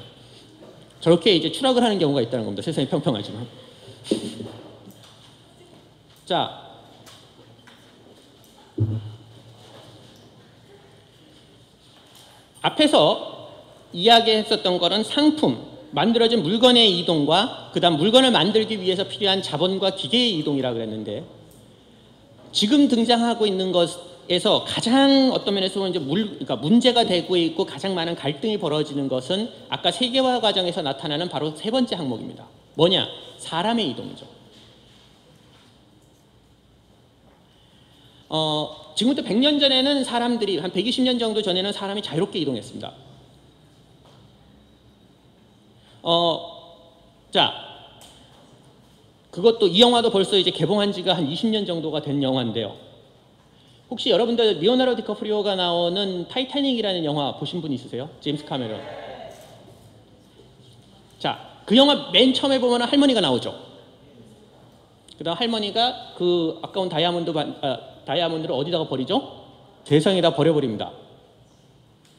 저렇게 이제 추락을 하는 경우가 있다는 겁니다. 세상이 평평하지만. 자, 앞에서 이야기했었던 거는 상품, 만들어진 물건의 이동과 그 다음 물건을 만들기 위해서 필요한 자본과 기계의 이동이라고 그랬는데, 지금 등장하고 있는 것에서 가장 어떤 면에서 이제 그러니까 문제가 되고 있고 가장 많은 갈등이 벌어지는 것은 아까 세계화 과정에서 나타나는 바로 세 번째 항목입니다. 뭐냐? 사람의 이동이죠. 지금부터 100년 전에는 사람들이, 한 120년 정도 전에는 사람이 자유롭게 이동했습니다. 자, 그것도 이 영화도 벌써 이제 개봉한 지가 한 20년 정도가 된 영화인데요. 혹시 여러분들 리오나르도 디카프리오가 나오는 타이타닉이라는 영화 보신 분 있으세요? 제임스 카메론. 자, 그 영화 맨 처음에 보면 할머니가 나오죠. 그 다음 할머니가 그 아까운 다이아몬드를 어디다가 버리죠? 대상에다 버려버립니다.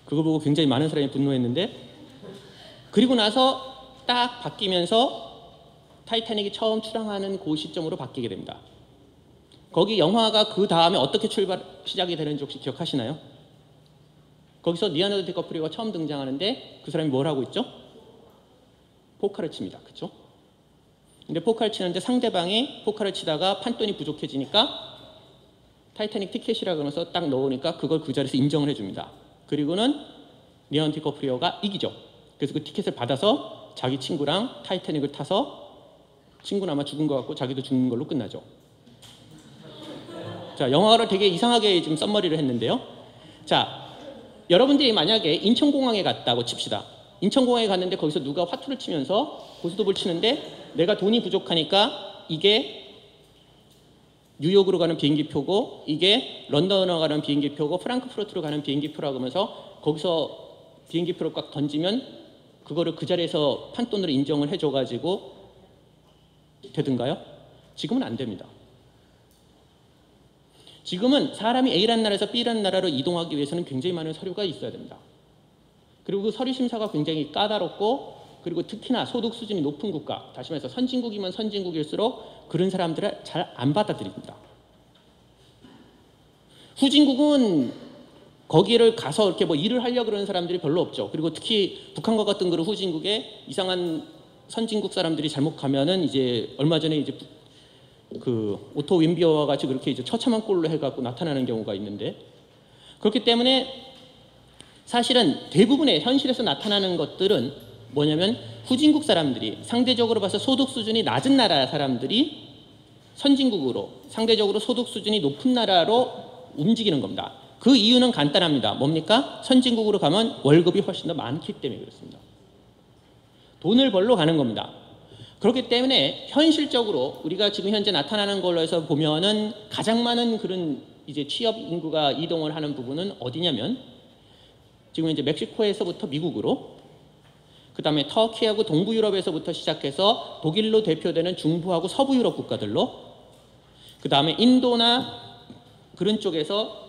그걸 보고 굉장히 많은 사람이 분노했는데, 그리고 나서 딱 바뀌면서 타이타닉이 처음 출항하는 그 시점으로 바뀌게 됩니다. 거기 영화가 그 다음에 어떻게 시작이 되는지 혹시 기억하시나요? 거기서 리오나르도 디카프리오가 처음 등장하는데 그 사람이 뭘 하고 있죠? 포카를 칩니다. 그렇죠? 근데 포카를 치는데 상대방이 포카를 치다가 판돈이 부족해지니까 타이타닉 티켓이라 그러면서 딱 넣으니까 그걸 그 자리에서 인정을 해줍니다. 그리고는 리오나르도 디카프리오가 이기죠. 그래서 그 티켓을 받아서 자기 친구랑 타이타닉을 타서 친구는 아마 죽은 것 같고 자기도 죽는 걸로 끝나죠. 자, 영화를 되게 이상하게 지금 썸머리를 했는데요. 자, 여러분들이 만약에 인천공항에 갔다고 칩시다. 인천공항에 갔는데 거기서 누가 화투를 치면서 고스톱을 치는데 내가 돈이 부족하니까 이게 뉴욕으로 가는 비행기표고 이게 런던으로 가는 비행기표고 프랑크푸르트로 가는 비행기표라고 하면서 거기서 비행기표를 꽉 던지면 그거를 그 자리에서 판돈으로 인정을 해줘가지고 되든가요? 지금은 안 됩니다. 지금은 사람이 A라는 나라에서 B라는 나라로 이동하기 위해서는 굉장히 많은 서류가 있어야 됩니다. 그리고 그 서류 심사가 굉장히 까다롭고 그리고 특히나 소득 수준이 높은 국가, 다시 말해서 선진국이면 선진국일수록 그런 사람들을 잘 안 받아들입니다. 후진국은 거기를 가서 이렇게 뭐 일을 하려고 그러는 사람들이 별로 없죠. 그리고 특히 북한과 같은 그런 후진국에 이상한 선진국 사람들이 잘못 가면은 이제 얼마 전에 이제 그 오토 윈비어와 같이 그렇게 이제 처참한 꼴로 해갖고 나타나는 경우가 있는데 그렇기 때문에 사실은 대부분의 현실에서 나타나는 것들은 뭐냐면 후진국 사람들이 상대적으로 봐서 소득 수준이 낮은 나라 사람들이 선진국으로 상대적으로 소득 수준이 높은 나라로 움직이는 겁니다. 그 이유는 간단합니다. 뭡니까? 선진국으로 가면 월급이 훨씬 더 많기 때문에 그렇습니다. 돈을 벌러 가는 겁니다. 그렇기 때문에 현실적으로 우리가 지금 현재 나타나는 걸로 해서 보면은 가장 많은 그런 이제 취업 인구가 이동을 하는 부분은 어디냐면 지금 이제 멕시코에서부터 미국으로 그 다음에 터키하고 동부 유럽에서부터 시작해서 독일로 대표되는 중부하고 서부 유럽 국가들로 그 다음에 인도나 그런 쪽에서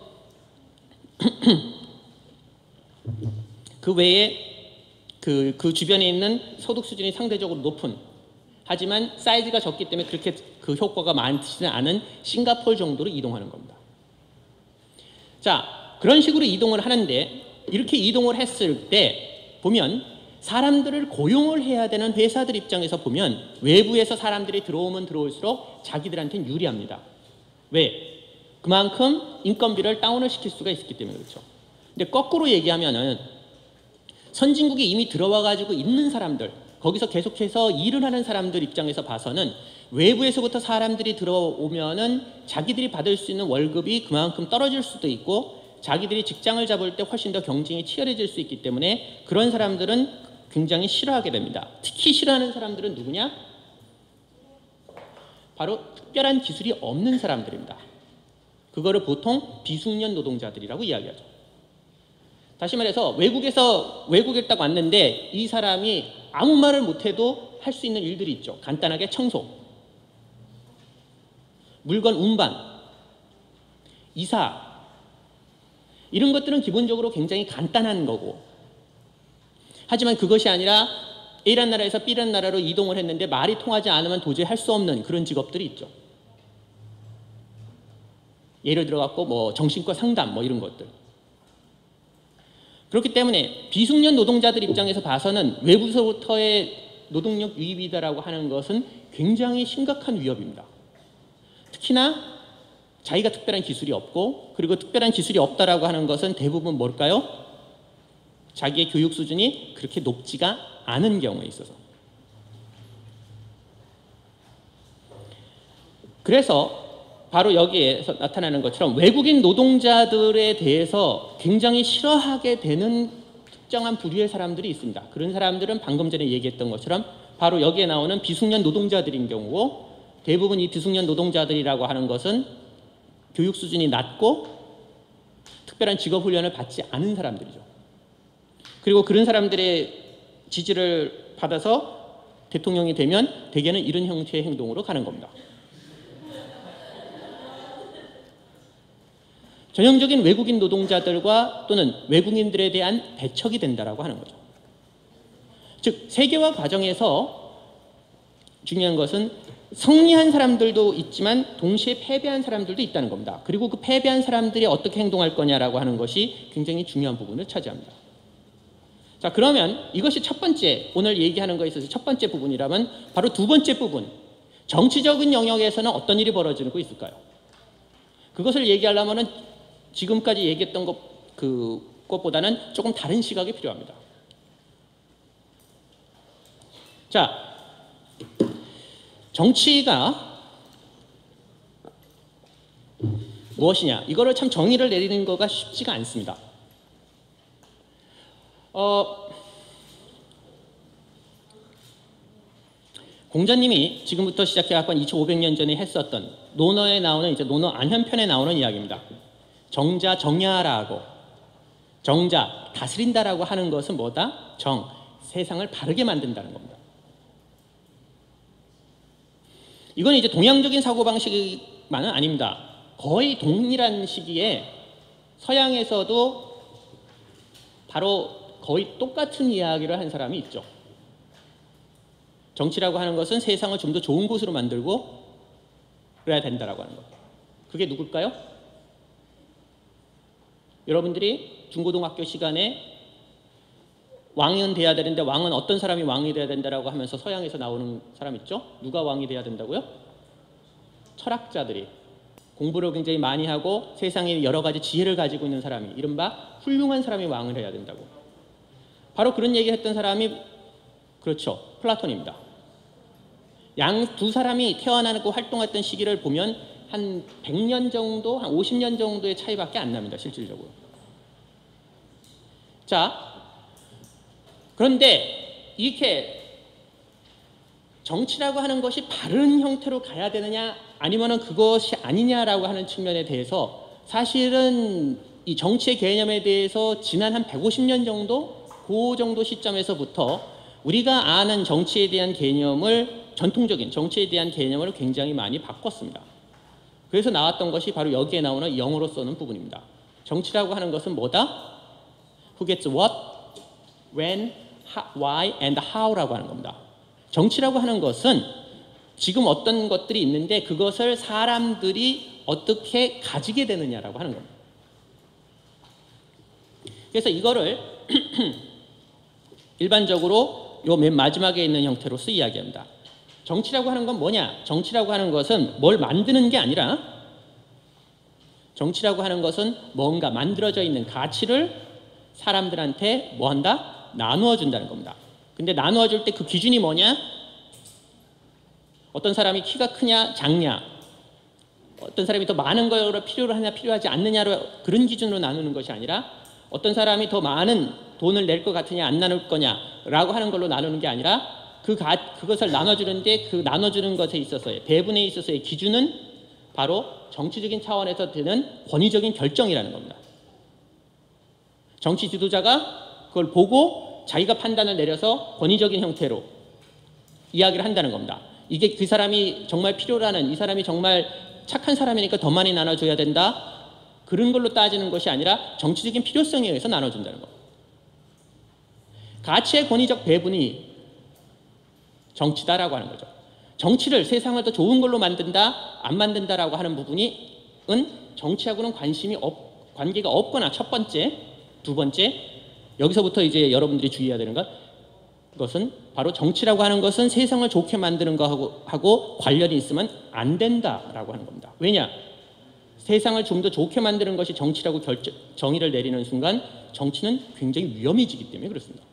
그 외에 그 주변에 있는 소득 수준이 상대적으로 높은 하지만 사이즈가 적기 때문에 그렇게 그 효과가 많지는 않은 싱가포르 정도로 이동하는 겁니다. 자, 그런 식으로 이동을 하는데 이렇게 이동을 했을 때 보면 사람들을 고용을 해야 되는 회사들 입장에서 보면 외부에서 사람들이 들어오면 들어올수록 자기들한테는 유리합니다. 왜? 그만큼 인건비를 다운을 시킬 수가 있기 때문에 그렇죠. 근데 거꾸로 얘기하면은 선진국에 이미 들어와 가지고 있는 사람들 거기서 계속해서 일을 하는 사람들 입장에서 봐서는 외부에서부터 사람들이 들어오면은 자기들이 받을 수 있는 월급이 그만큼 떨어질 수도 있고 자기들이 직장을 잡을 때 훨씬 더 경쟁이 치열해질 수 있기 때문에 그런 사람들은 굉장히 싫어하게 됩니다. 특히 싫어하는 사람들은 누구냐? 바로 특별한 기술이 없는 사람들입니다. 그거를 보통 비숙련 노동자들이라고 이야기하죠. 다시 말해서 외국에 딱 왔는데 이 사람이 아무 말을 못해도 할 수 있는 일들이 있죠. 간단하게 청소, 물건 운반, 이사 이런 것들은 기본적으로 굉장히 간단한 거고 하지만 그것이 아니라 A라는 나라에서 B라는 나라로 이동을 했는데 말이 통하지 않으면 도저히 할 수 없는 그런 직업들이 있죠. 예를 들어 갖고 뭐 정신과 상담 뭐 이런 것들. 그렇기 때문에 비숙련 노동자들 입장에서 봐서는 외부서부터의 노동력 유입이다라고 하는 것은 굉장히 심각한 위협입니다. 특히나 자기가 특별한 기술이 없고 그리고 특별한 기술이 없다라고 하는 것은 대부분 뭘까요? 자기의 교육 수준이 그렇게 높지가 않은 경우에 있어서. 그래서 바로 여기에서 나타나는 것처럼 외국인 노동자들에 대해서 굉장히 싫어하게 되는 특정한 부류의 사람들이 있습니다. 그런 사람들은 방금 전에 얘기했던 것처럼 바로 여기에 나오는 비숙련 노동자들인 경우고 대부분 이 비숙련 노동자들이라고 하는 것은 교육 수준이 낮고 특별한 직업 훈련을 받지 않은 사람들이죠. 그리고 그런 사람들의 지지를 받아서 대통령이 되면 대개는 이런 형태의 행동으로 가는 겁니다. 전형적인 외국인 노동자들과 또는 외국인들에 대한 배척이 된다라고 하는 거죠. 즉 세계화 과정에서 중요한 것은 승리한 사람들도 있지만 동시에 패배한 사람들도 있다는 겁니다. 그리고 그 패배한 사람들이 어떻게 행동할 거냐라고 하는 것이 굉장히 중요한 부분을 차지합니다. 자, 그러면 이것이 첫 번째, 오늘 얘기하는 것에 있어서 첫 번째 부분이라면 바로 두 번째 부분, 정치적인 영역에서는 어떤 일이 벌어지고 있을까요? 그것을 얘기하려면 지금까지 얘기했던 그것보다는 조금 다른 시각이 필요합니다. 자, 정치가 무엇이냐? 이거를 참 정의를 내리는 거가 쉽지가 않습니다. 공자님이 지금부터 시작해서 2500년 전에 했었던 논어에 나오는 이제 논어 안현편에 나오는 이야기입니다. 정자 정야라고, 정자 다스린다라고 하는 것은 뭐다? 정, 세상을 바르게 만든다는 겁니다. 이건 이제 동양적인 사고방식만은 아닙니다. 거의 동일한 시기에 서양에서도 바로 거의 똑같은 이야기를 한 사람이 있죠. 정치라고 하는 것은 세상을 좀 더 좋은 곳으로 만들고 그래야 된다라고 하는 것. 그게 누굴까요? 여러분들이 중고등학교 시간에 왕은 돼야 되는데 왕은 어떤 사람이 왕이 돼야 된다라고 하면서 서양에서 나오는 사람 있죠? 누가 왕이 돼야 된다고요? 철학자들이, 공부를 굉장히 많이 하고 세상에 여러 가지 지혜를 가지고 있는 사람이, 이른바 훌륭한 사람이 왕을 해야 된다고. 바로 그런 얘기를 했던 사람이 그렇죠, 플라톤입니다. 양 두 사람이 태어나고 활동했던 시기를 보면 한 100년 정도, 한 50년 정도의 차이밖에 안 납니다, 실질적으로. 자, 그런데 이렇게 정치라고 하는 것이 바른 형태로 가야 되느냐 아니면은 그것이 아니냐라고 하는 측면에 대해서 사실은 이 정치의 개념에 대해서 지난 한 150년 정도, 그 정도 시점에서부터 우리가 아는 정치에 대한 개념을, 전통적인 정치에 대한 개념을 굉장히 많이 바꿨습니다. 그래서 나왔던 것이 바로 여기에 나오는 영어로 써는 부분입니다. 정치라고 하는 것은 뭐다? Who gets what, when, why, and how라고 하는 겁니다. 정치라고 하는 것은 지금 어떤 것들이 있는데 그것을 사람들이 어떻게 가지게 되느냐라고 하는 겁니다. 그래서 이거를 일반적으로 요 맨 마지막에 있는 형태로서 이야기합니다. 정치라고 하는 건 뭐냐? 정치라고 하는 것은 뭘 만드는 게 아니라, 정치라고 하는 것은 뭔가 만들어져 있는 가치를 사람들한테 뭐 한다? 나누어 준다는 겁니다. 근데 나누어 줄 때 그 기준이 뭐냐? 어떤 사람이 키가 크냐 작냐, 어떤 사람이 더 많은 걸 필요로 하냐 필요하지 않느냐로, 그런 기준으로 나누는 것이 아니라 어떤 사람이 더 많은 돈을 낼 것 같으냐 안 나눌 거냐라고 하는 걸로 나누는 게 아니라 그것을 나눠주는데 그 나눠주는 것에 있어서의 배분에 있어서의 기준은 바로 정치적인 차원에서 드는 권위적인 결정이라는 겁니다. 정치 지도자가 그걸 보고 자기가 판단을 내려서 권위적인 형태로 이야기를 한다는 겁니다. 이게 그 사람이 정말 필요로 하는, 이 사람이 정말 착한 사람이니까 더 많이 나눠줘야 된다, 그런 걸로 따지는 것이 아니라 정치적인 필요성에 의해서 나눠준다는 겁니다. 가치의 권위적 배분이 정치다라고 하는 거죠. 정치를, 세상을 더 좋은 걸로 만든다 안 만든다라고 하는 부분이 정치하고는 관계가 없거나, 첫 번째, 두 번째, 여기서부터 이제 여러분들이 주의해야 되는 것은 바로 정치라고 하는 것은 세상을 좋게 만드는 거하고 관련이 있으면 안 된다라고 하는 겁니다. 왜냐? 세상을 좀 더 좋게 만드는 것이 정치라고 정의를 내리는 순간 정치는 굉장히 위험해지기 때문에 그렇습니다.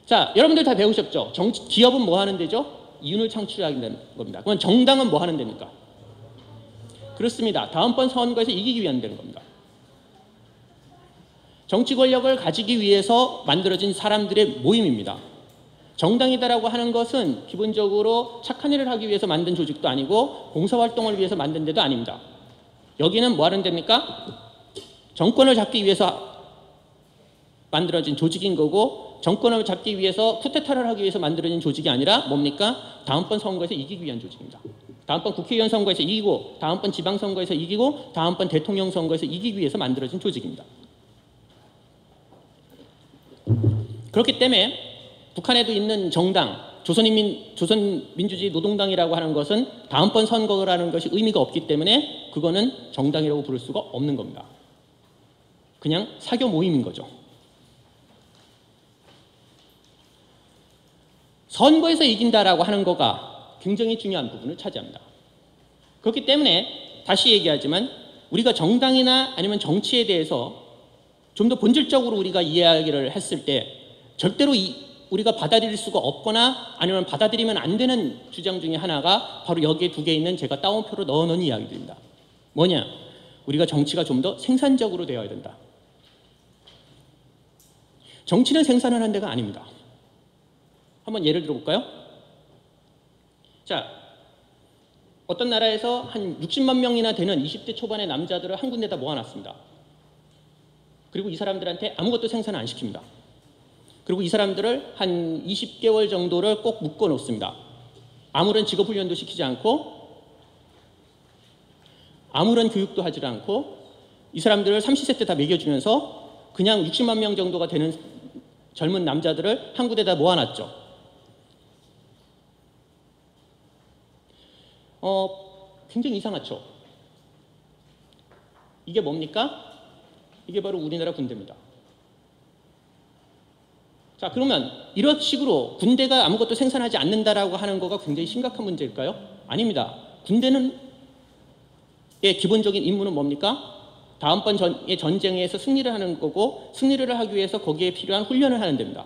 자, 여러분들 다 배우셨죠? 기업은 뭐 하는 데죠? 이윤을 창출하는 겁니다. 그럼 정당은 뭐 하는 데입니까? 그렇습니다. 다음번 선거에서 이기기 위한 데는 겁니다. 정치 권력을 가지기 위해서 만들어진 사람들의 모임입니다. 정당이다라고 하는 것은 기본적으로 착한 일을 하기 위해서 만든 조직도 아니고 봉사활동을 위해서 만든 데도 아닙니다. 여기는 뭐 하는 데입니까? 정권을 잡기 위해서 만들어진 조직인 거고, 정권을 잡기 위해서 쿠데타를 하기 위해서 만들어진 조직이 아니라 뭡니까? 다음번 선거에서 이기기 위한 조직입니다. 다음번 국회의원 선거에서 이기고, 다음번 지방선거에서 이기고, 다음번 대통령 선거에서 이기기 위해서 만들어진 조직입니다. 그렇기 때문에 북한에도 있는 정당, 조선민주주의 노동당이라고 하는 것은 다음번 선거라는 것이 의미가 없기 때문에 그거는 정당이라고 부를 수가 없는 겁니다. 그냥 사교 모임인 거죠. 선거에서 이긴다라고 하는 거가 굉장히 중요한 부분을 차지합니다. 그렇기 때문에 다시 얘기하지만 우리가 정당이나 아니면 정치에 대해서 좀 더 본질적으로 우리가 이야기를 했을 때 절대로 우리가 받아들일 수가 없거나 아니면 받아들이면 안 되는 주장 중에 하나가 바로 여기에 두 개 있는 제가 따옴표로 넣어놓은 이야기들입니다. 뭐냐? 우리가 정치가 좀 더 생산적으로 되어야 된다. 정치는 생산을 하는 데가 아닙니다. 한번 예를 들어볼까요? 자, 어떤 나라에서 한 60만 명이나 되는 20대 초반의 남자들을 한 군데다 모아놨습니다. 그리고 이 사람들한테 아무것도 생산을 안 시킵니다. 그리고 이 사람들을 한 20개월 정도를 꼭 묶어 놓습니다. 아무런 직업 훈련도 시키지 않고 아무런 교육도 하지 않고 이 사람들을 30세 때 다 먹여주면서 그냥 60만 명 정도가 되는 젊은 남자들을 한 군데다 모아놨죠. 굉장히 이상하죠. 이게 뭡니까? 이게 바로 우리나라 군대입니다. 자, 그러면 이런 식으로 군대가 아무것도 생산하지 않는다라고 하는 거가 굉장히 심각한 문제일까요? 아닙니다. 군대는 기본적인 임무는 뭡니까? 다음번의 전쟁에서 승리를 하는 거고 승리를 하기 위해서 거기에 필요한 훈련을 하는 데입니다.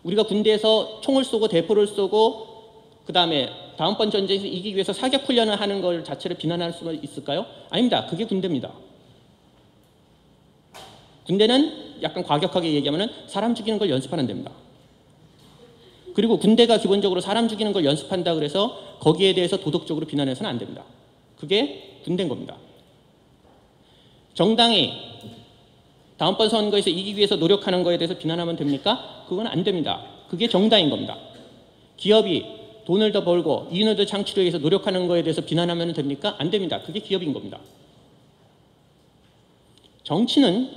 우리가 군대에서 총을 쏘고 대포를 쏘고 그 다음에 다음번 전쟁에서 이기기 위해서 사격 훈련을 하는 것 자체를 비난할 수 있을까요? 아닙니다. 그게 군대입니다. 군대는 약간 과격하게 얘기하면 사람 죽이는 걸 연습하는 데입니다. 그리고 군대가 기본적으로 사람 죽이는 걸 연습한다 그래서 거기에 대해서 도덕적으로 비난해서는 안 됩니다. 그게 군대인 겁니다. 정당이 다음번 선거에서 이기기 위해서 노력하는 거에 대해서 비난하면 됩니까? 그건 안 됩니다. 그게 정당인 겁니다. 기업이 돈을 더 벌고 이윤을 더 창출하기 위해서 노력하는 거에 대해서 비난하면 됩니까? 안 됩니다. 그게 기업인 겁니다. 정치는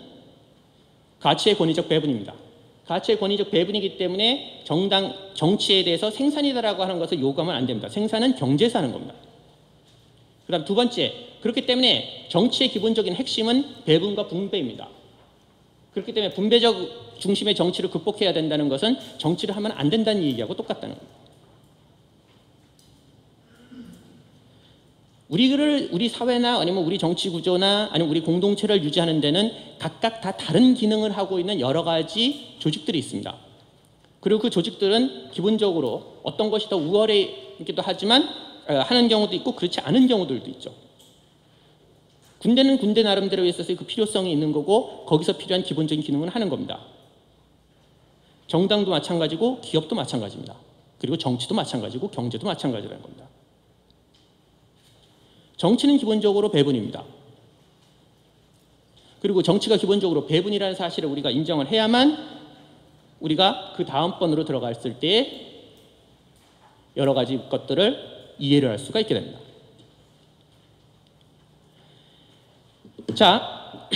가치의 권위적 배분입니다. 가치의 권위적 배분이기 때문에 정치에 대해서 생산이다라고 하는 것을 요구하면 안 됩니다. 생산은 경제에서 하는 겁니다. 그 다음 두 번째, 그렇기 때문에 정치의 기본적인 핵심은 배분과 분배입니다. 그렇기 때문에 분배적 중심의 정치를 극복해야 된다는 것은 정치를 하면 안 된다는 얘기하고 똑같다는 겁니다. 우리 사회나 아니면 우리 정치 구조나 아니면 우리 공동체를 유지하는 데는 각각 다 다른 기능을 하고 있는 여러 가지 조직들이 있습니다. 그리고 그 조직들은 기본적으로 어떤 것이 더 우월하기도 하지만 하는 경우도 있고 그렇지 않은 경우들도 있죠. 군대는 군대 나름대로 있어서 그 필요성이 있는 거고 거기서 필요한 기본적인 기능은 하는 겁니다. 정당도 마찬가지고 기업도 마찬가지입니다. 그리고 정치도 마찬가지고 경제도 마찬가지라는 겁니다. 정치는 기본적으로 배분입니다. 그리고 정치가 기본적으로 배분이라는 사실을 우리가 인정을 해야만 우리가 그 다음번으로 들어갔을 때 여러 가지 것들을 이해를 할 수가 있게 됩니다. 자,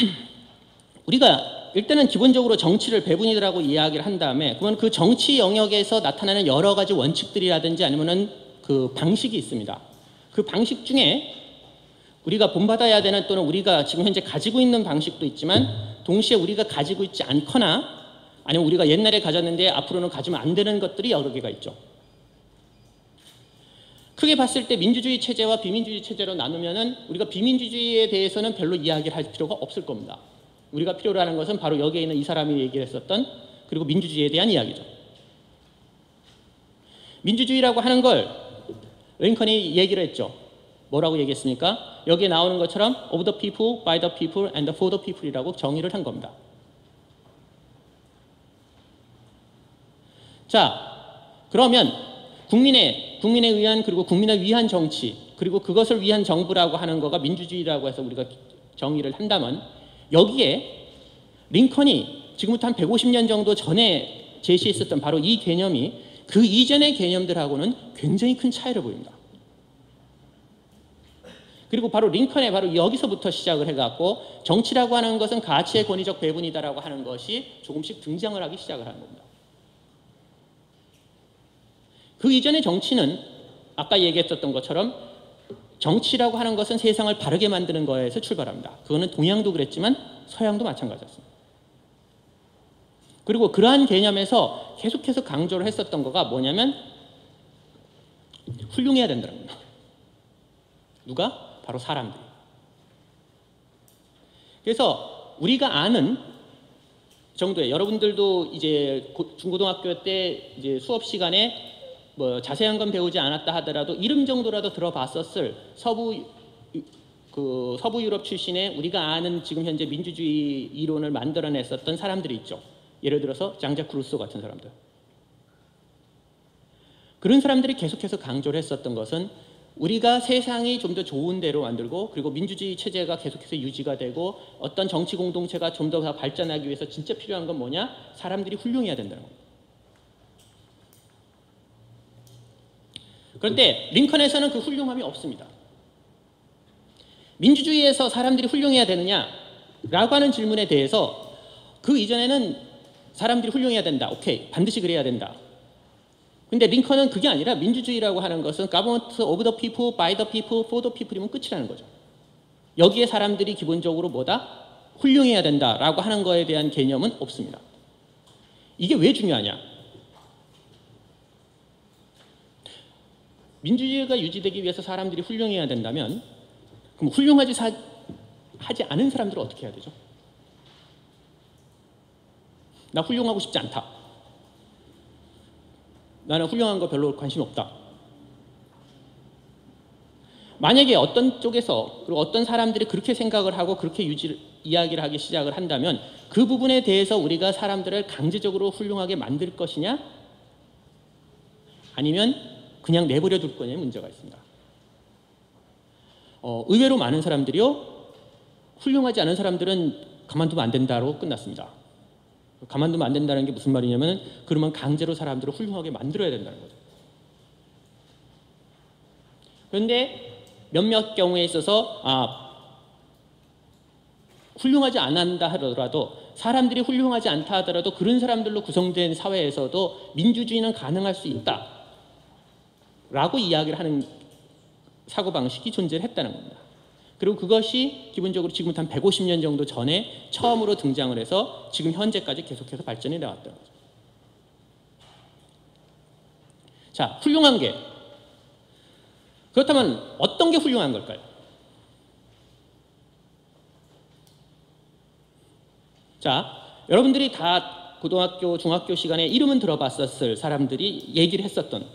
우리가 일단은 기본적으로 정치를 배분이라고 이야기를 한 다음에 그러면 그 정치 영역에서 나타나는 여러 가지 원칙들이라든지 아니면은 그 방식이 있습니다. 그 방식 중에 우리가 본받아야 되는 또는 우리가 지금 현재 가지고 있는 방식도 있지만 동시에 우리가 가지고 있지 않거나 아니면 우리가 옛날에 가졌는데 앞으로는 가지면 안 되는 것들이 여러 개가 있죠. 크게 봤을 때 민주주의 체제와 비민주주의 체제로 나누면은 우리가 비민주주의에 대해서는 별로 이야기를 할 필요가 없을 겁니다. 우리가 필요로 하는 것은 바로 여기에 있는 이 사람이 얘기를 했었던 그리고 민주주의에 대한 이야기죠. 민주주의라고 하는 걸 링컨이 얘기를 했죠. 뭐라고 얘기했습니까? 여기에 나오는 것처럼 of the people, by the people, and for the people이라고 정의를 한 겁니다. 자, 그러면 국민에 의한 그리고 국민을 위한 정치 그리고 그것을 위한 정부라고 하는 거가 민주주의라고 해서 우리가 정의를 한다면 여기에 링컨이 지금부터 한 150년 정도 전에 제시했었던 바로 이 개념이 그 이전의 개념들하고는 굉장히 큰 차이를 보입니다. 그리고 바로 링컨의 바로 여기서부터 시작을 해갖고 정치라고 하는 것은 가치의 권위적 배분이다라고 하는 것이 조금씩 등장을 하기 시작을 하는 겁니다. 그 이전의 정치는 아까 얘기했었던 것처럼 정치라고 하는 것은 세상을 바르게 만드는 거에서 출발합니다. 그거는 동양도 그랬지만 서양도 마찬가지였습니다. 그리고 그러한 개념에서 계속해서 강조를 했었던 거가 뭐냐면 훌륭해야 된다는 겁니다. 누가? 바로 사람들이. 그래서 우리가 아는 정도의, 여러분들도 이제 중고등학교 때 이제 수업 시간에 뭐 자세한 건 배우지 않았다 하더라도 이름 정도라도 들어봤었을 서부 유럽 출신의 우리가 아는 지금 현재 민주주의 이론을 만들어냈었던 사람들이 있죠. 예를 들어서 장자크 루소 같은 사람들. 그런 사람들이 계속해서 강조를 했었던 것은 우리가 세상이 좀 더 좋은 데로 만들고, 그리고 민주주의 체제가 계속해서 유지가 되고 어떤 정치 공동체가 좀 더 발전하기 위해서 진짜 필요한 건 뭐냐? 사람들이 훌륭해야 된다는 겁니다. 그런데 링컨에서는 그 훌륭함이 없습니다. 민주주의에서 사람들이 훌륭해야 되느냐? 라고 하는 질문에 대해서 그 이전에는 사람들이 훌륭해야 된다. 오케이. 반드시 그래야 된다. 근데 링컨은 그게 아니라 민주주의라고 하는 것은 government of the people, by the people, for the people이면 끝이라는 거죠. 여기에 사람들이 기본적으로 뭐다? 훌륭해야 된다라고 하는 거에 대한 개념은 없습니다. 이게 왜 중요하냐? 민주주의가 유지되기 위해서 사람들이 훌륭해야 된다면 그럼 하지 않은 사람들은 어떻게 해야 되죠? 나 훌륭하고 싶지 않다. 나는 훌륭한 거 별로 관심이 없다. 만약에 어떤 쪽에서 그리고 어떤 사람들이 그렇게 생각을 하고 그렇게 이야기를 하기 시작을 한다면 그 부분에 대해서 우리가 사람들을 강제적으로 훌륭하게 만들 것이냐? 아니면 그냥 내버려 둘 거냐의 문제가 있습니다. 의외로 많은 사람들이요, 훌륭하지 않은 사람들은 가만두면 안 된다로 끝났습니다. 가만두면 안 된다는 게 무슨 말이냐면 그러면 강제로 사람들을 훌륭하게 만들어야 된다는 거죠. 그런데 몇몇 경우에 있어서 훌륭하지 않는다 하더라도, 사람들이 훌륭하지 않다 하더라도 그런 사람들로 구성된 사회에서도 민주주의는 가능할 수 있다 라고 이야기를 하는 사고방식이 존재했다는 겁니다. 그리고 그것이 기본적으로 지금부터 한 150년 정도 전에 처음으로 등장을 해서 지금 현재까지 계속해서 발전이 나왔다는 거죠. 자, 훌륭한 게, 그렇다면 어떤 게 훌륭한 걸까요? 자, 여러분들이 다 고등학교, 중학교 시간에 이름은 들어봤었을 사람들이 얘기를 했었던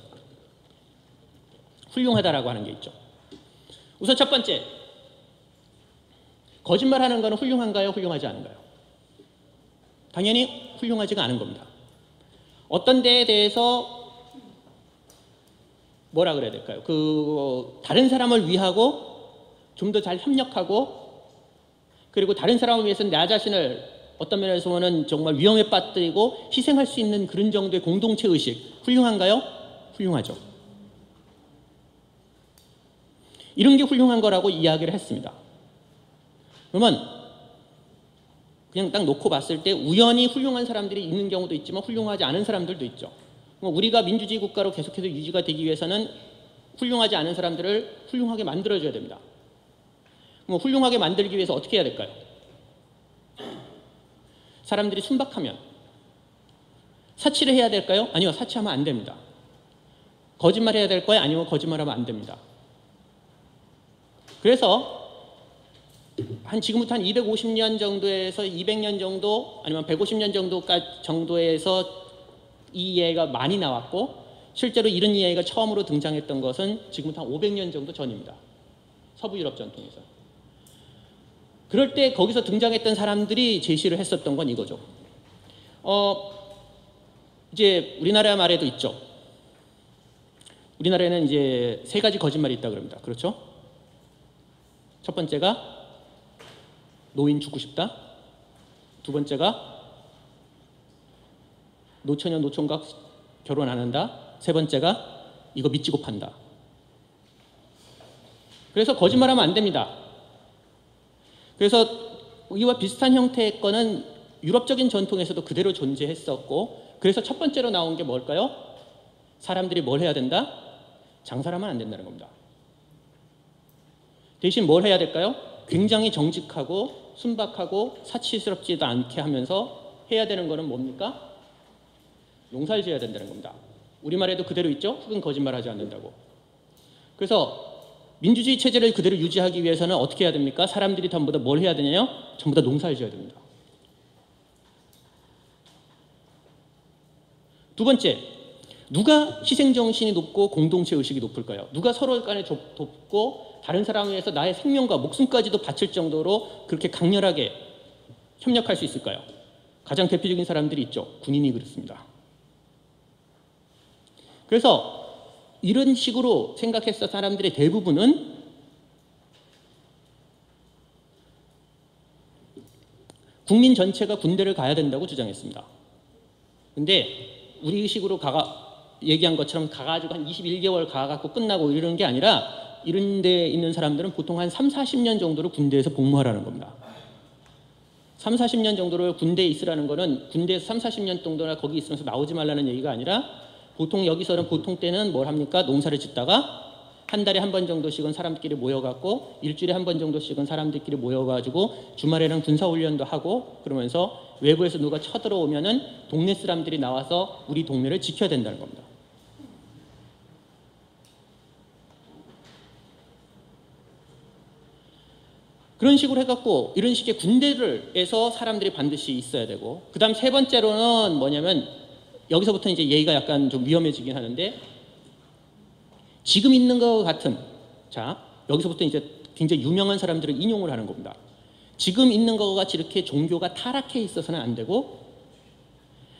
훌륭하다라고 하는 게 있죠. 우선 첫 번째, 거짓말하는 거는 훌륭한가요? 훌륭하지 않은가요? 당연히 훌륭하지가 않은 겁니다. 어떤 데에 대해서 뭐라 그래야 될까요? 다른 사람을 위하고 좀 더 잘 협력하고, 그리고 다른 사람을 위해서 나 자신을 어떤 면에서는 정말 위험에 빠뜨리고 희생할 수 있는 그런 정도의 공동체 의식, 훌륭한가요? 훌륭하죠. 이런 게 훌륭한 거라고 이야기를 했습니다. 그러면 그냥 딱 놓고 봤을 때 우연히 훌륭한 사람들이 있는 경우도 있지만 훌륭하지 않은 사람들도 있죠. 우리가 민주주의 국가로 계속해서 유지가 되기 위해서는 훌륭하지 않은 사람들을 훌륭하게 만들어줘야 됩니다. 훌륭하게 만들기 위해서 어떻게 해야 될까요? 사람들이 순박하면 사치를 해야 될까요? 아니요, 사치하면 안 됩니다. 거짓말해야 될까요? 아니면 거짓말하면 안 됩니다. 그래서 지금부터 한 250년 정도에서 200년 정도 아니면 150년 정도에서 이 이야기가 많이 나왔고, 실제로 이런 이야기가 처음으로 등장했던 것은 지금부터 한 500년 정도 전입니다. 서부 유럽 전통에서. 그럴 때 거기서 등장했던 사람들이 제시를 했었던 건 이거죠. 이제 우리나라 말에도 있죠. 우리나라에는 이제 3가지 거짓말이 있다 그럽니다. 그렇죠? 첫 번째가 노인 죽고 싶다. 두 번째가 노처녀 노총각 결혼 안 한다. 세 번째가 이거 미치고 판다. 그래서 거짓말하면 안 됩니다. 그래서 이와 비슷한 형태의 거는 유럽적인 전통에서도 그대로 존재했었고, 그래서 첫 번째로 나온 게 뭘까요? 사람들이 뭘 해야 된다? 장사를 하면 안 된다는 겁니다. 대신 뭘 해야 될까요? 굉장히 정직하고 순박하고 사치스럽지도 않게 하면서 해야 되는 거는 뭡니까? 농사를 지어야 된다는 겁니다. 우리말에도 그대로 있죠? 흙은 거짓말하지 않는다고. 그래서 민주주의 체제를 그대로 유지하기 위해서는 어떻게 해야 됩니까? 사람들이 전부 다 뭘 해야 되냐요? 전부 다 농사를 지어야 됩니다. 두 번째, 누가 희생정신이 높고 공동체 의식이 높을까요? 누가 서로 간에 돕고 다른 사람을 위해서 나의 생명과 목숨까지도 바칠 정도로 그렇게 강렬하게 협력할 수 있을까요? 가장 대표적인 사람들이 있죠. 군인이 그렇습니다. 그래서 이런 식으로 생각했던 사람들의 대부분은 국민 전체가 군대를 가야 된다고 주장했습니다. 근데 우리 식으로 얘기한 것처럼 가가지고 한 21개월 가갖고 끝나고 이러는 게 아니라 이런 데 있는 사람들은 보통 한 3, 40년 정도를 군대에서 복무하라는 겁니다. 3, 40년 정도를 군대에 있으라는 거는 군대에서 3, 40년 정도나 거기 있으면서 나오지 말라는 얘기가 아니라 보통 여기서는 보통 때는 뭘 합니까? 농사를 짓다가 한 달에 한 번 정도씩은 사람들끼리 모여갖고 일주일에 한 번 정도씩은 사람들끼리 모여가지고 주말에는 군사훈련도 하고 그러면서 외부에서 누가 쳐들어오면은 동네 사람들이 나와서 우리 동네를 지켜야 된다는 겁니다. 그런 식으로 해갖고 이런 식의 군대에서 사람들이 반드시 있어야 되고 그 다음 세 번째로는 뭐냐면 여기서부터 이제 얘기가 약간 좀 위험해지긴 하는데 지금 있는 것 같은 자 여기서부터 이제 굉장히 유명한 사람들을 인용을 하는 겁니다. 지금 있는 것 같이 이렇게 종교가 타락해 있어서는 안 되고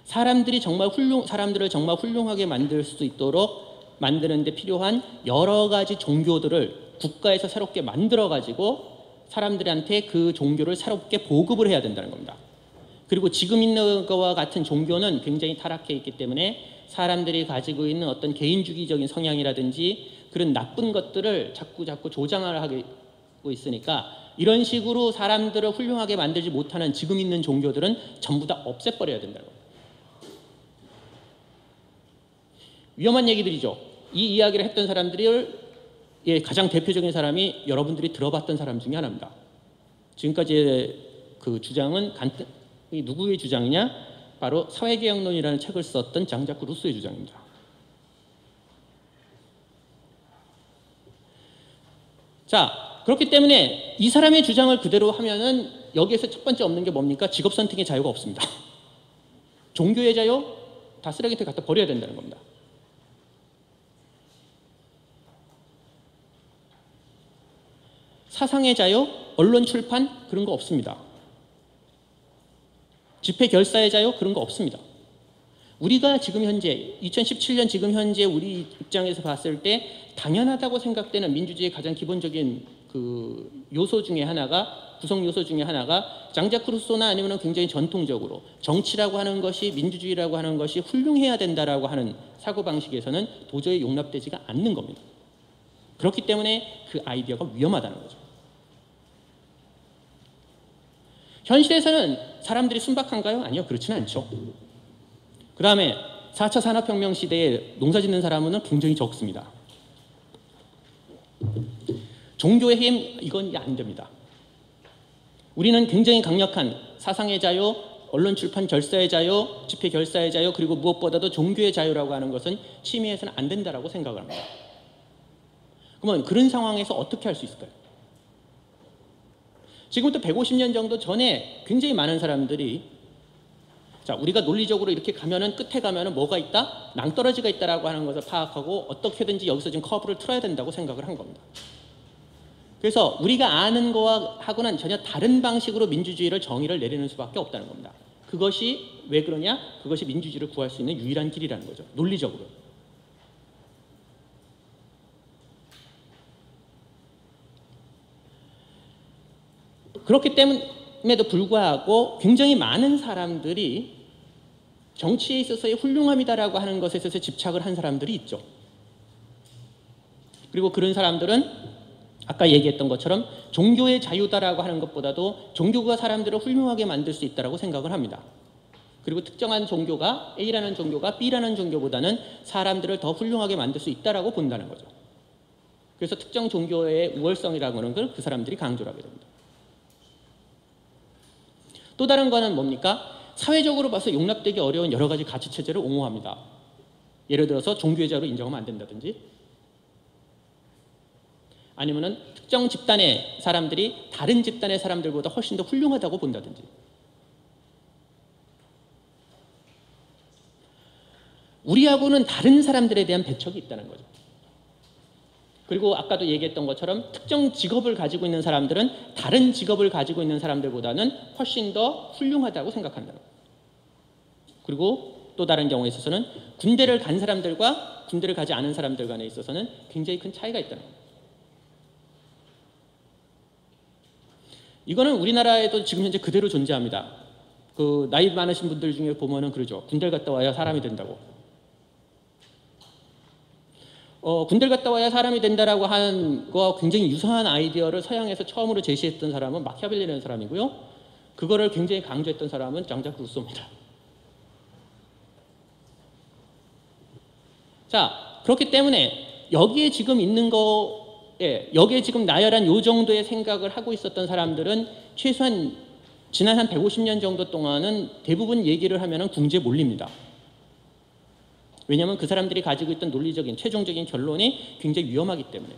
사람들을 정말 훌륭하게 만들 수 있도록 만드는 데 필요한 여러 가지 종교들을 국가에서 새롭게 만들어 가지고 사람들한테 그 종교를 새롭게 보급을 해야 된다는 겁니다. 그리고 지금 있는 것과 같은 종교는 굉장히 타락해 있기 때문에 사람들이 가지고 있는 어떤 개인주의적인 성향이라든지 그런 나쁜 것들을 자꾸 조장을 하고 있으니까 이런 식으로 사람들을 훌륭하게 만들지 못하는 지금 있는 종교들은 전부 다 없애버려야 된다는 겁니다. 위험한 얘기들이죠. 이 이야기를 했던 사람들이 가장 대표적인 사람이 여러분들이 들어봤던 사람 중에 하나입니다. 지금까지의 그 주장은 누구의 주장이냐? 바로 사회개혁론이라는 책을 썼던 장자크 루소의 주장입니다. 자, 그렇기 때문에 이 사람의 주장을 그대로 하면은 여기에서 첫 번째 없는 게 뭡니까? 직업 선택의 자유가 없습니다. 종교의 자유 다 쓰레기통에 갖다 버려야 된다는 겁니다. 사상의 자유, 언론 출판 그런 거 없습니다. 집회 결사의 자유 그런 거 없습니다. 우리가 지금 현재 2017년 지금 현재 우리 입장에서 봤을 때 당연하다고 생각되는 민주주의의 가장 기본적인 그 요소 중에 하나가 구성 요소 중에 하나가 장자크 루소나 아니면 굉장히 전통적으로 정치라고 하는 것이 민주주의라고 하는 것이 훌륭해야 된다라고 하는 사고방식에서는 도저히 용납되지가 않는 겁니다. 그렇기 때문에 그 아이디어가 위험하다는 거죠. 현실에서는 사람들이 순박한가요? 아니요, 그렇지는 않죠. 그 다음에 4차 산업혁명 시대에 농사짓는 사람은 굉장히 적습니다. 종교의 힘, 이건 안 됩니다. 우리는 굉장히 강력한 사상의 자유, 언론 출판 결사의 자유, 집회 결사의 자유, 그리고 무엇보다도 종교의 자유라고 하는 것은 침해해서는 안 된다라고 생각을 합니다. 그러면 그런 상황에서 어떻게 할 수 있을까요? 지금부터 150년 정도 전에 굉장히 많은 사람들이 자, 우리가 논리적으로 이렇게 가면은 끝에 가면은 뭐가 있다? 낭떠러지가 있다라고 하는 것을 파악하고 어떻게든지 여기서 지금 커브를 틀어야 된다고 생각을 한 겁니다. 그래서 우리가 아는 거와 하고는 전혀 다른 방식으로 민주주의를 정의를 내리는 수밖에 없다는 겁니다. 그것이 왜 그러냐? 그것이 민주주의를 구할 수 있는 유일한 길이라는 거죠. 논리적으로. 그렇기 때문에도 불구하고 굉장히 많은 사람들이 정치에 있어서의 훌륭함이다라고 하는 것에 있어서 집착을 한 사람들이 있죠. 그리고 그런 사람들은 아까 얘기했던 것처럼 종교의 자유다라고 하는 것보다도 종교가 사람들을 훌륭하게 만들 수 있다라고 생각을 합니다. 그리고 특정한 종교가 A라는 종교가 B라는 종교보다는 사람들을 더 훌륭하게 만들 수 있다라고 본다는 거죠. 그래서 특정 종교의 우월성이라고 하는 걸 그 사람들이 강조를 하게 됩니다. 또 다른 거는 뭡니까? 사회적으로 봐서 용납되기 어려운 여러 가지 가치 체제를 옹호합니다. 예를 들어서 종교의자로 인정하면 안 된다든지, 아니면은 특정 집단의 사람들이 다른 집단의 사람들보다 훨씬 더 훌륭하다고 본다든지. 우리하고는 다른 사람들에 대한 배척이 있다는 거죠. 그리고 아까도 얘기했던 것처럼 특정 직업을 가지고 있는 사람들은 다른 직업을 가지고 있는 사람들보다는 훨씬 더 훌륭하다고 생각한다는 거예요. 그리고 또 다른 경우에 있어서는 군대를 간 사람들과 군대를 가지 않은 사람들 간에 있어서는 굉장히 큰 차이가 있다는 거예요. 이거는 우리나라에도 지금 현재 그대로 존재합니다. 그 나이 많으신 분들 중에 보면은 그러죠. 군대를 갔다 와야 사람이 된다고. 군대를 갔다 와야 사람이 된다라고 하는 거와 굉장히 유사한 아이디어를 서양에서 처음으로 제시했던 사람은 마키아벨리라는 사람이고요. 그거를 굉장히 강조했던 사람은 장작 루소입니다. 자, 그렇기 때문에 여기에 지금 있는 거에, 여기에 지금 나열한 요 정도의 생각을 하고 있었던 사람들은 최소한 지난 한 150년 정도 동안은 대부분 얘기를 하면은 궁지에 몰립니다. 왜냐하면 그 사람들이 가지고 있던 논리적인 최종적인 결론이 굉장히 위험하기 때문에.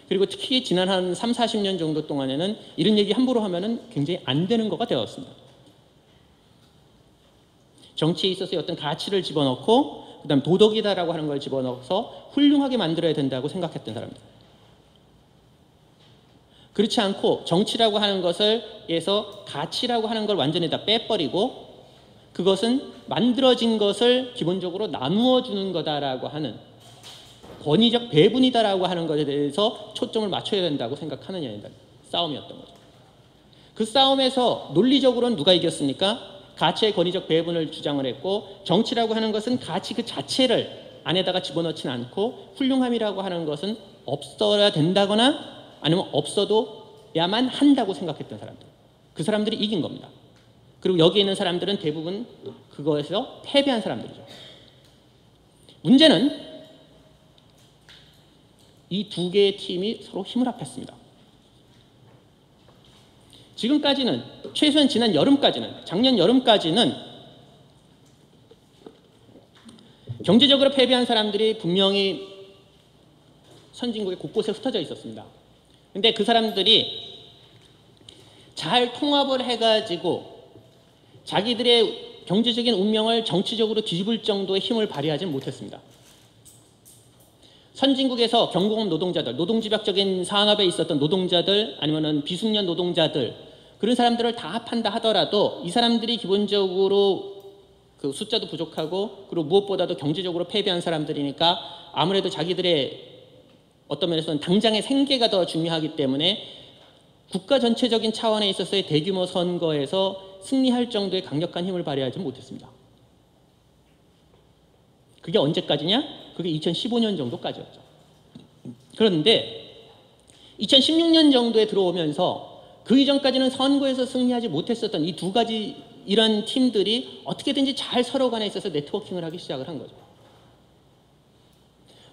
그리고 특히 지난 한 3, 40년 정도 동안에는 이런 얘기 함부로 하면은 굉장히 안 되는 거가 되었습니다. 정치에 있어서 어떤 가치를 집어넣고 그다음 도덕이다라고 하는 걸 집어넣어서 훌륭하게 만들어야 된다고 생각했던 사람들. 그렇지 않고 정치라고 하는 것을 에서 가치라고 하는 걸 완전히 다 빼버리고 그것은 만들어진 것을 기본적으로 나누어 주는 거다라고 하는 권위적 배분이다라고 하는 것에 대해서 초점을 맞춰야 된다고 생각하느냐의 싸움이었던 거죠. 그 싸움에서 논리적으로는 누가 이겼습니까? 가치의 권위적 배분을 주장을 했고, 정치라고 하는 것은 가치 그 자체를 안에다가 집어넣지는 않고 훌륭함이라고 하는 것은 없어야 된다거나 아니면 없어도야만 한다고 생각했던 사람들, 그 사람들이 이긴 겁니다. 그리고 여기 있는 사람들은 대부분 그거에서 패배한 사람들이죠. 문제는 이 두 개의 팀이 서로 힘을 합했습니다. 지금까지는, 최소한 지난 여름까지는, 작년 여름까지는 경제적으로 패배한 사람들이 분명히 선진국의 곳곳에 흩어져 있었습니다. 근데 그 사람들이 잘 통합을 해가지고 자기들의 경제적인 운명을 정치적으로 뒤집을 정도의 힘을 발휘하지 못했습니다. 선진국에서 경공업 노동자들, 노동집약적인 산업에 있었던 노동자들, 아니면은 비숙련 노동자들, 그런 사람들을 다 합한다 하더라도 이 사람들이 기본적으로 그 숫자도 부족하고 그리고 무엇보다도 경제적으로 패배한 사람들이니까 아무래도 자기들의 어떤 면에서는 당장의 생계가 더 중요하기 때문에 국가 전체적인 차원에 있어서의 대규모 선거에서 승리할 정도의 강력한 힘을 발휘하지 못했습니다. 그게 언제까지냐? 그게 2015년 정도까지였죠. 그런데 2016년 정도에 들어오면서 그 이전까지는 선거에서 승리하지 못했었던 이 두 가지 이런 팀들이 어떻게든지 잘 서로 간에 있어서 네트워킹을 하기 시작을 한 거죠.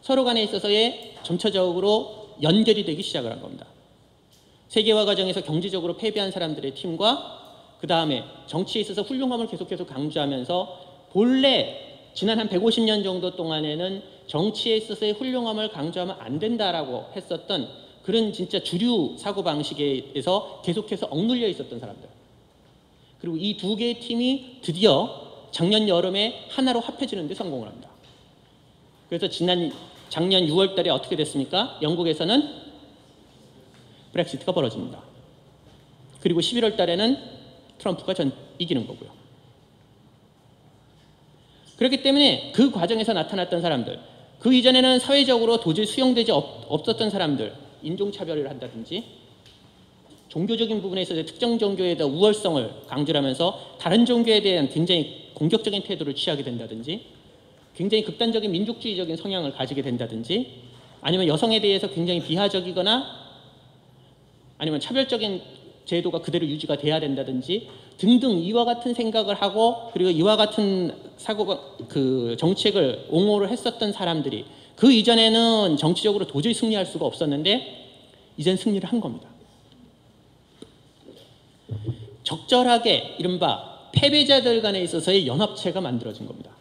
서로 간에 있어서의 점차적으로 연결이 되기 시작을 한 겁니다. 세계화 과정에서 경제적으로 패배한 사람들의 팀과 그 다음에 정치에 있어서 훌륭함을 계속해서 강조하면서 본래 지난 한 150년 정도 동안에는 정치에 있어서의 훌륭함을 강조하면 안 된다라고 했었던 그런 진짜 주류 사고방식에서 계속해서 억눌려 있었던 사람들. 그리고 이 두 개의 팀이 드디어 작년 여름에 하나로 합해지는 데 성공을 합니다. 그래서 작년 6월 달에 어떻게 됐습니까? 영국에서는 브렉시트가 벌어집니다. 그리고 11월 달에는 트럼프가 이기는 거고요. 그렇기 때문에 그 과정에서 나타났던 사람들, 그 이전에는 사회적으로 도저히 수용되지 없었던 사람들, 인종차별을 한다든지 종교적인 부분에 있어서 특정 종교에 대한 우월성을 강조를 하면서 다른 종교에 대한 굉장히 공격적인 태도를 취하게 된다든지 굉장히 극단적인 민족주의적인 성향을 가지게 된다든지 아니면 여성에 대해서 굉장히 비하적이거나 아니면 차별적인 제도가 그대로 유지가 돼야 된다든지 등등 이와 같은 생각을 하고 그리고 이와 같은 사고가 그 정책을 옹호를 했었던 사람들이 그 이전에는 정치적으로 도저히 승리할 수가 없었는데 이젠 승리를 한 겁니다. 적절하게 이른바 패배자들 간에 있어서의 연합체가 만들어진 겁니다.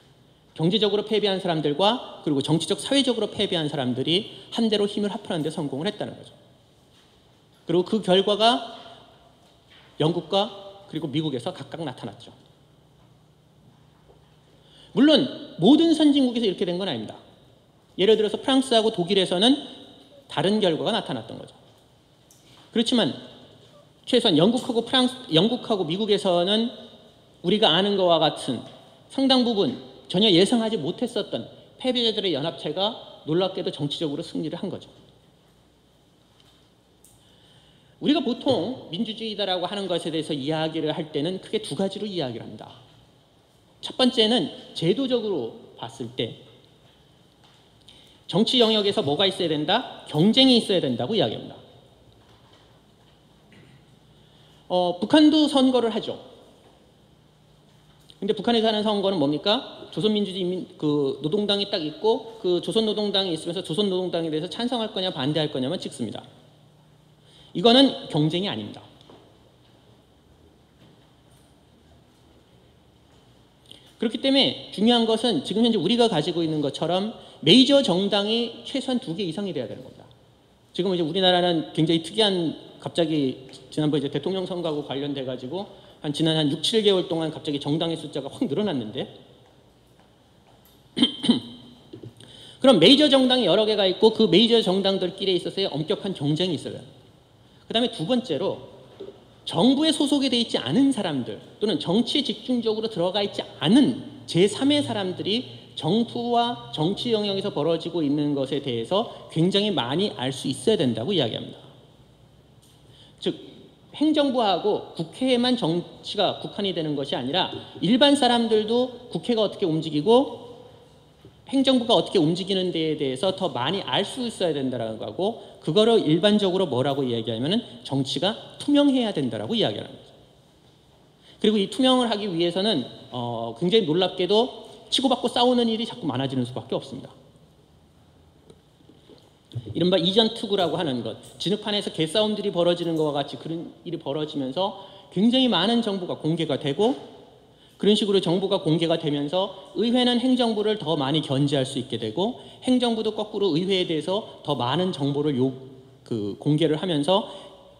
경제적으로 패배한 사람들과 그리고 정치적 사회적으로 패배한 사람들이 한대로 힘을 합하는 데 성공을 했다는 거죠. 그리고 그 결과가 영국과 그리고 미국에서 각각 나타났죠. 물론 모든 선진국에서 이렇게 된 건 아닙니다. 예를 들어서 프랑스하고 독일에서는 다른 결과가 나타났던 거죠. 그렇지만 최소한 영국하고 미국에서는 우리가 아는 것과 같은 상당 부분 전혀 예상하지 못했었던 패배자들의 연합체가 놀랍게도 정치적으로 승리를 한 거죠. 우리가 보통 민주주의다라고 하는 것에 대해서 이야기를 할 때는 크게 두 가지로 이야기를 합니다. 첫 번째는 제도적으로 봤을 때 정치 영역에서 뭐가 있어야 된다? 경쟁이 있어야 된다고 이야기합니다. 북한도 선거를 하죠. 근데 북한에서 하는 선거는 뭡니까? 조선민주주의 노동당이 딱 있고 그 조선노동당이 있으면서 조선노동당에 대해서 찬성할 거냐 반대할 거냐만 찍습니다. 이거는 경쟁이 아닙니다. 그렇기 때문에 중요한 것은 지금 현재 우리가 가지고 있는 것처럼 메이저 정당이 최소한 2개 이상이 돼야 되는 겁니다. 지금 이제 우리나라는 굉장히 특이한 갑자기 지난번 이제 대통령 선거하고 관련돼 가지고 지난 한 6, 7개월 동안 갑자기 정당의 숫자가 확 늘어났는데 그럼 메이저 정당이 여러 개가 있고 그 메이저 정당들끼리 있어서의 엄격한 경쟁이 있어요. 그 다음에 두 번째로 정부에 소속이 돼 있지 않은 사람들 또는 정치에 집중적으로 들어가 있지 않은 제3의 사람들이 정부와 정치 영역에서 벌어지고 있는 것에 대해서 굉장히 많이 알 수 있어야 된다고 이야기합니다. 즉 행정부하고 국회에만 정치가 국한이 되는 것이 아니라 일반 사람들도 국회가 어떻게 움직이고 행정부가 어떻게 움직이는 데에 대해서 더 많이 알 수 있어야 된다는 거고 그거를 일반적으로 뭐라고 이야기하면은 정치가 투명해야 된다라고 이야기하는 거죠. 그리고 이 투명을 하기 위해서는 굉장히 놀랍게도 치고받고 싸우는 일이 자꾸 많아지는 수밖에 없습니다. 이른바 이전 투구라고 하는 것, 진흙판에서 개싸움들이 벌어지는 것과 같이 그런 일이 벌어지면서 굉장히 많은 정보가 공개가 되고 그런 식으로 정보가 공개가 되면서 의회는 행정부를 더 많이 견제할 수 있게 되고 행정부도 거꾸로 의회에 대해서 더 많은 정보를 공개를 하면서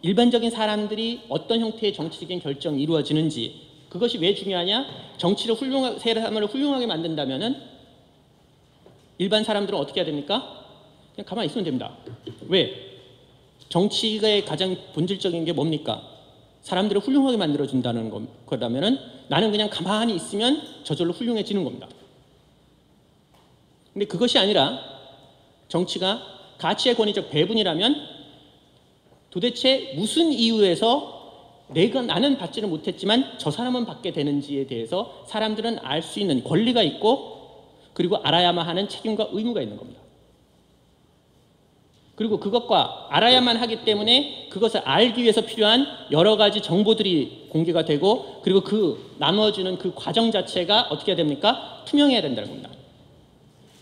일반적인 사람들이 어떤 형태의 정치적인 결정이 이루어지는지 그것이 왜 중요하냐? 사람을 훌륭하게 만든다면은 일반 사람들은 어떻게 해야 됩니까? 그냥 가만히 있으면 됩니다. 왜? 정치의 가장 본질적인 게 뭡니까? 사람들을 훌륭하게 만들어준다는 거라면은 나는 그냥 가만히 있으면 저절로 훌륭해지는 겁니다. 근데 그것이 아니라 정치가 가치의 권위적 배분이라면 도대체 무슨 이유에서 나는 받지는 못했지만 저 사람은 받게 되는지에 대해서 사람들은 알 수 있는 권리가 있고 그리고 알아야만 하는 책임과 의무가 있는 겁니다. 그리고 그것과 알아야만 하기 때문에 그것을 알기 위해서 필요한 여러 가지 정보들이 공개가 되고 그리고 그 나눠주는 그 과정 자체가 어떻게 해야 됩니까? 투명해야 된다는 겁니다.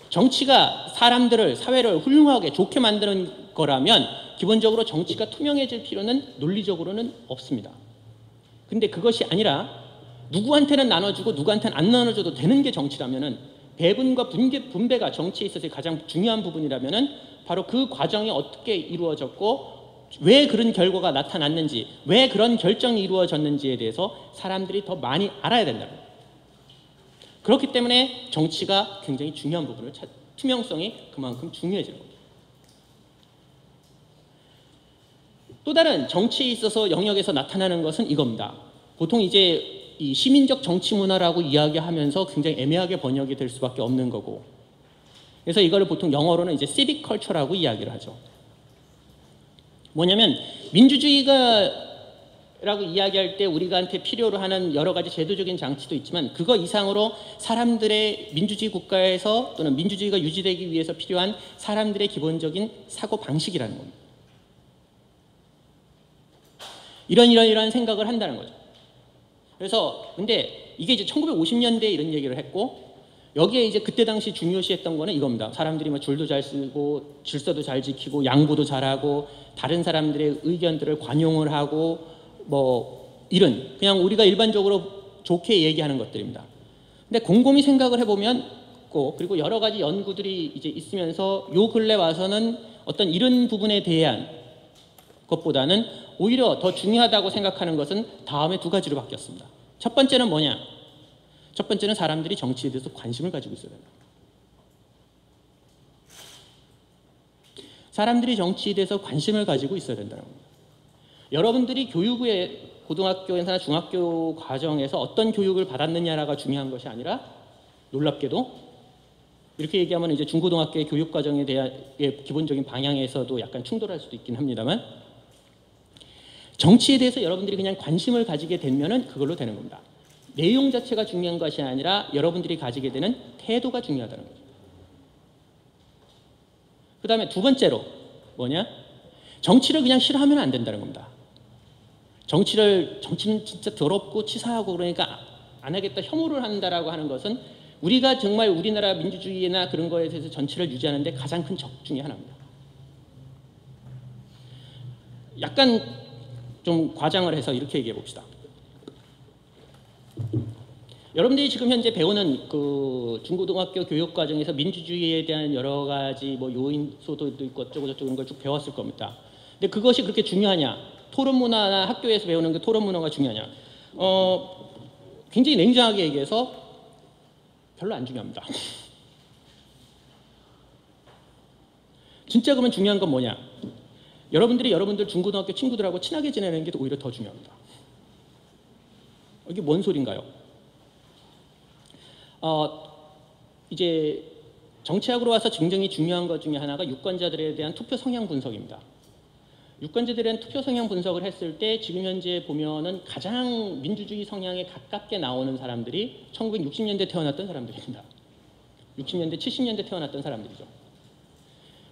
정치가 사회를 훌륭하게 좋게 만드는 거라면 기본적으로 정치가 투명해질 필요는 논리적으로는 없습니다. 근데 그것이 아니라 누구한테는 나눠주고 누구한테는 안 나눠줘도 되는 게 정치라면은 배분과 분배가 정치에 있어서 가장 중요한 부분이라면은 바로 그 과정이 어떻게 이루어졌고 왜 그런 결과가 나타났는지 왜 그런 결정이 이루어졌는지에 대해서 사람들이 더 많이 알아야 된다는 거예요. 그렇기 때문에 정치가 굉장히 중요한 부분을 투명성이 그만큼 중요해지는 겁니다. 또 다른 정치에 있어서 영역에서 나타나는 것은 이겁니다. 보통 이제 이 시민적 정치 문화라고 이야기하면서 굉장히 애매하게 번역이 될 수밖에 없는 거고 그래서 이거를 보통 영어로는 이제 civic culture라고 이야기를 하죠. 뭐냐면 민주주의라고 이야기할 때 우리가한테 필요로 하는 여러 가지 제도적인 장치도 있지만 그거 이상으로 사람들의 민주주의 국가에서 또는 민주주의가 유지되기 위해서 필요한 사람들의 기본적인 사고 방식이라는 겁니다. 이런 생각을 한다는 거죠. 그래서 근데 이게 이제 1950년대에 이런 얘기를 했고, 여기에 이제 그때 당시 중요시했던 거는 이겁니다. 사람들이 뭐 줄도 잘 쓰고 질서도 잘 지키고 양보도 잘하고 다른 사람들의 의견들을 관용을 하고 뭐 이런 그냥 우리가 일반적으로 좋게 얘기하는 것들입니다. 근데 곰곰이 생각을 해보면 그리고 여러 가지 연구들이 이제 있으면서 요 근래 와서는 어떤 이런 부분에 대한 것보다는 오히려 더 중요하다고 생각하는 것은 다음에 두 가지로 바뀌었습니다. 첫 번째는 뭐냐? 첫 번째는 사람들이 정치에 대해서 관심을 가지고 있어야 된다. 사람들이 정치에 대해서 관심을 가지고 있어야 된다는 겁니다. 여러분들이 교육에 고등학교나 중학교 과정에서 어떤 교육을 받았느냐가 중요한 것이 아니라 놀랍게도 이렇게 얘기하면 이제 중고등학교의 교육 과정에 대한 기본적인 방향에서도 약간 충돌할 수도 있긴 합니다만 정치에 대해서 여러분들이 그냥 관심을 가지게 되면은 그걸로 되는 겁니다. 내용 자체가 중요한 것이 아니라 여러분들이 가지게 되는 태도가 중요하다는 거죠. 그 다음에 두 번째로 뭐냐? 정치를 그냥 싫어하면 안 된다는 겁니다. 정치는 진짜 더럽고 치사하고 그러니까 안 하겠다, 혐오를 한다라고 하는 것은 우리가 정말 우리나라 민주주의나 그런 거에 대해서 정치를 유지하는 데 가장 큰 적 중에 하나입니다. 약간 좀 과장을 해서 이렇게 얘기해 봅시다. 여러분들이 지금 현재 배우는 그 중고등학교 교육 과정에서 민주주의에 대한 여러 가지 뭐 요인소도 있고 어쩌고저쩌고 이런 걸 쭉 배웠을 겁니다. 근데 그것이 그렇게 중요하냐? 토론 문화나 학교에서 배우는 그 토론 문화가 중요하냐? 굉장히 냉정하게 얘기해서 별로 안 중요합니다. 진짜 그러면 중요한 건 뭐냐? 여러분들이 여러분들 중고등학교 친구들하고 친하게 지내는 게 오히려 더 중요합니다. 이게 뭔 소린가요? 이제 정치학으로 와서 굉장히 중요한 것 중에 하나가 유권자들에 대한 투표 성향 분석입니다. 유권자들에 대한 투표 성향 분석을 했을 때 지금 현재 보면은 가장 민주주의 성향에 가깝게 나오는 사람들이 1960년대 태어났던 사람들입니다. 60년대, 70년대 태어났던 사람들이죠.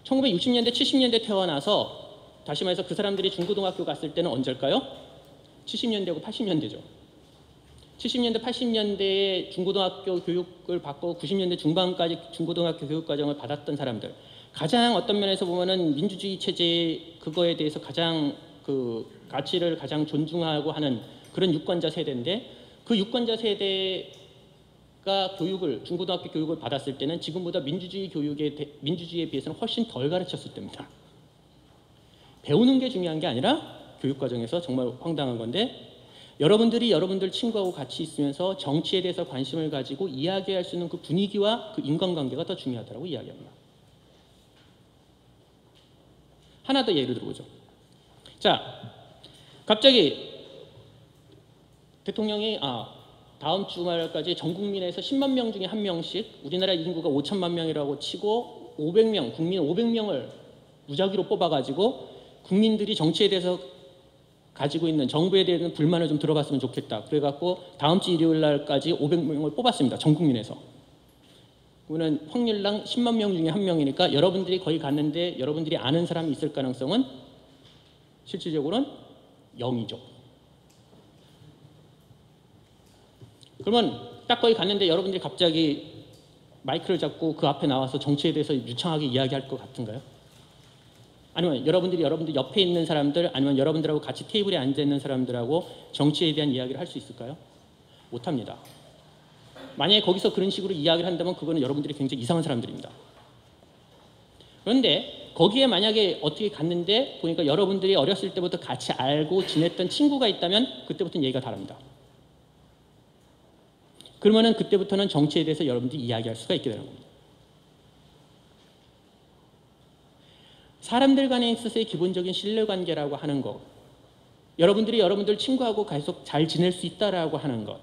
1960년대, 70년대 태어나서 다시 말해서 그 사람들이 중고등학교 갔을 때는 언제일까요? 70년대고 80년대죠. 70년대, 80년대에 중고등학교 교육을 받고 90년대 중반까지 중고등학교 교육 과정을 받았던 사람들, 가장 어떤 면에서 보면은 민주주의 체제 그거에 대해서 가장 그 가치를 가장 존중하고 하는 그런 유권자 세대인데, 그 유권자 세대가 중고등학교 교육을 받았을 때는 지금보다 민주주의에 비해서는 훨씬 덜 가르쳤을 때입니다. 배우는 게 중요한 게 아니라 교육 과정에서 정말 황당한 건데, 여러분들이 여러분들 친구하고 같이 있으면서 정치에 대해서 관심을 가지고 이야기할 수 있는 그 분위기와 그 인간관계가 더 중요하다고 이야기합니다. 하나 더 예를 들어보죠. 자, 갑자기 대통령이 다음 주말까지 전 국민에서 10만 명 중에 한 명씩, 우리나라 인구가 5천만 명이라고 치고 500명, 국민 500명을 무작위로 뽑아가지고 국민들이 정치에 대해서 가지고 있는 정부에 대한 불만을 좀 들어봤으면 좋겠다. 그래갖고 다음 주 일요일 날까지 500명을 뽑았습니다. 전 국민에서. 그러면 확률상 10만 명 중에 한 명이니까 여러분들이 거기 갔는데 여러분들이 아는 사람이 있을 가능성은 실질적으로는 0이죠. 그러면 딱 거기 갔는데 여러분들이 갑자기 마이크를 잡고 그 앞에 나와서 정치에 대해서 유창하게 이야기할 것 같은가요? 아니면 여러분들 옆에 있는 사람들, 아니면 여러분들하고 같이 테이블에 앉아 있는 사람들하고 정치에 대한 이야기를 할 수 있을까요? 못합니다. 만약에 거기서 그런 식으로 이야기를 한다면 그거는 여러분들이 굉장히 이상한 사람들입니다. 그런데 거기에 만약에 어떻게 갔는데 보니까 여러분들이 어렸을 때부터 같이 알고 지냈던 친구가 있다면 그때부터는 얘기가 다릅니다. 그러면은 그때부터는 정치에 대해서 여러분들이 이야기할 수가 있게 되는 겁니다. 사람들 간에 있어서의 기본적인 신뢰관계라고 하는 것, 여러분들이 여러분들 친구하고 계속 잘 지낼 수 있다라고 하는 것,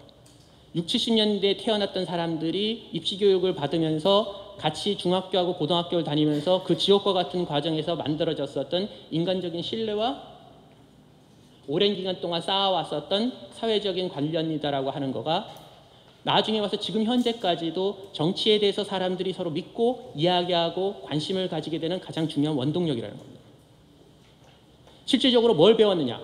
60, 70년대에 태어났던 사람들이 입시교육을 받으면서 같이 중학교하고 고등학교를 다니면서 그 지옥과 같은 과정에서 만들어졌었던 인간적인 신뢰와 오랜 기간 동안 쌓아왔었던 사회적인 관련이다라고 하는 거가 나중에 와서 지금 현재까지도 정치에 대해서 사람들이 서로 믿고 이야기하고 관심을 가지게 되는 가장 중요한 원동력이라는 겁니다. 실질적으로 뭘 배웠느냐?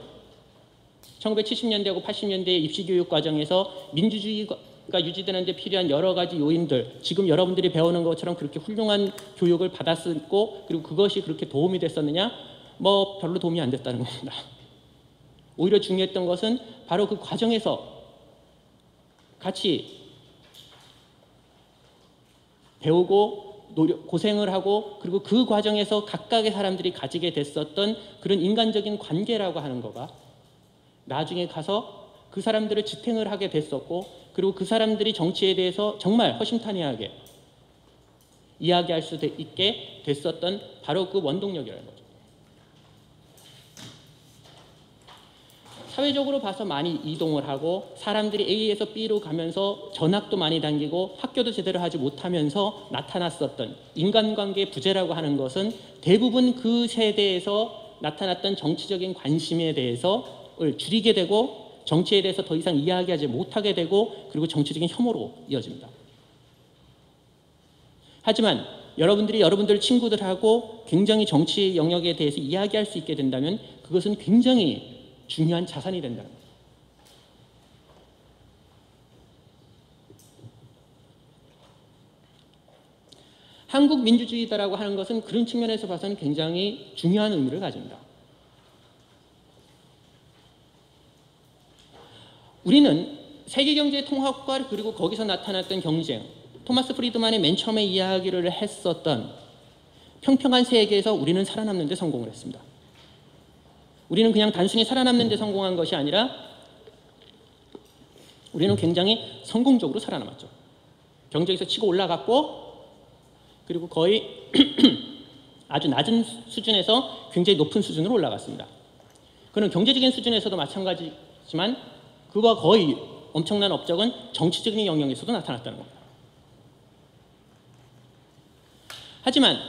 1970년대하고 80년대 입시교육 과정에서 민주주의가 유지되는 데 필요한 여러 가지 요인들, 지금 여러분들이 배우는 것처럼 그렇게 훌륭한 교육을 받았었고 그리고 그것이 그렇게 도움이 됐었느냐? 뭐 별로 도움이 안 됐다는 겁니다. 오히려 중요했던 것은 바로 그 과정에서 같이 배우고 고생을 하고 그리고 그 과정에서 각각의 사람들이 가지게 됐었던 그런 인간적인 관계라고 하는 거가 나중에 가서 그 사람들을 지탱을 하게 됐었고 그리고 그 사람들이 정치에 대해서 정말 허심탄회하게 이야기할 수 있게 됐었던 바로 그 원동력이라는 거죠. 사회적으로 봐서 많이 이동을 하고 사람들이 A에서 B로 가면서 전학도 많이 다니고 학교도 제대로 하지 못하면서 나타났었던 인간관계의 부재라고 하는 것은 대부분 그 세대에서 나타났던 정치적인 관심에 대해서 줄이게 되고 정치에 대해서 더 이상 이야기하지 못하게 되고 그리고 정치적인 혐오로 이어집니다. 하지만 여러분들이 여러분들 친구들하고 굉장히 정치 영역에 대해서 이야기할 수 있게 된다면 그것은 굉장히 중요한 자산이 된다는 거예요. 한국 민주주의다라고 하는 것은 그런 측면에서 봐서는 굉장히 중요한 의미를 가집니다. 우리는 세계경제 통합과 그리고 거기서 나타났던 경쟁, 토마스 프리드만이 맨 처음에 이야기를 했었던 평평한 세계에서 우리는 살아남는 데 성공을 했습니다. 우리는 그냥 단순히 살아남는 데 성공한 것이 아니라 우리는 굉장히 성공적으로 살아남았죠. 경제에서 치고 올라갔고 그리고 거의 아주 낮은 수준에서 굉장히 높은 수준으로 올라갔습니다. 그는 경제적인 수준에서도 마찬가지지만 그와 거의 엄청난 업적은 정치적인 영역에서도 나타났다는 겁니다. 하지만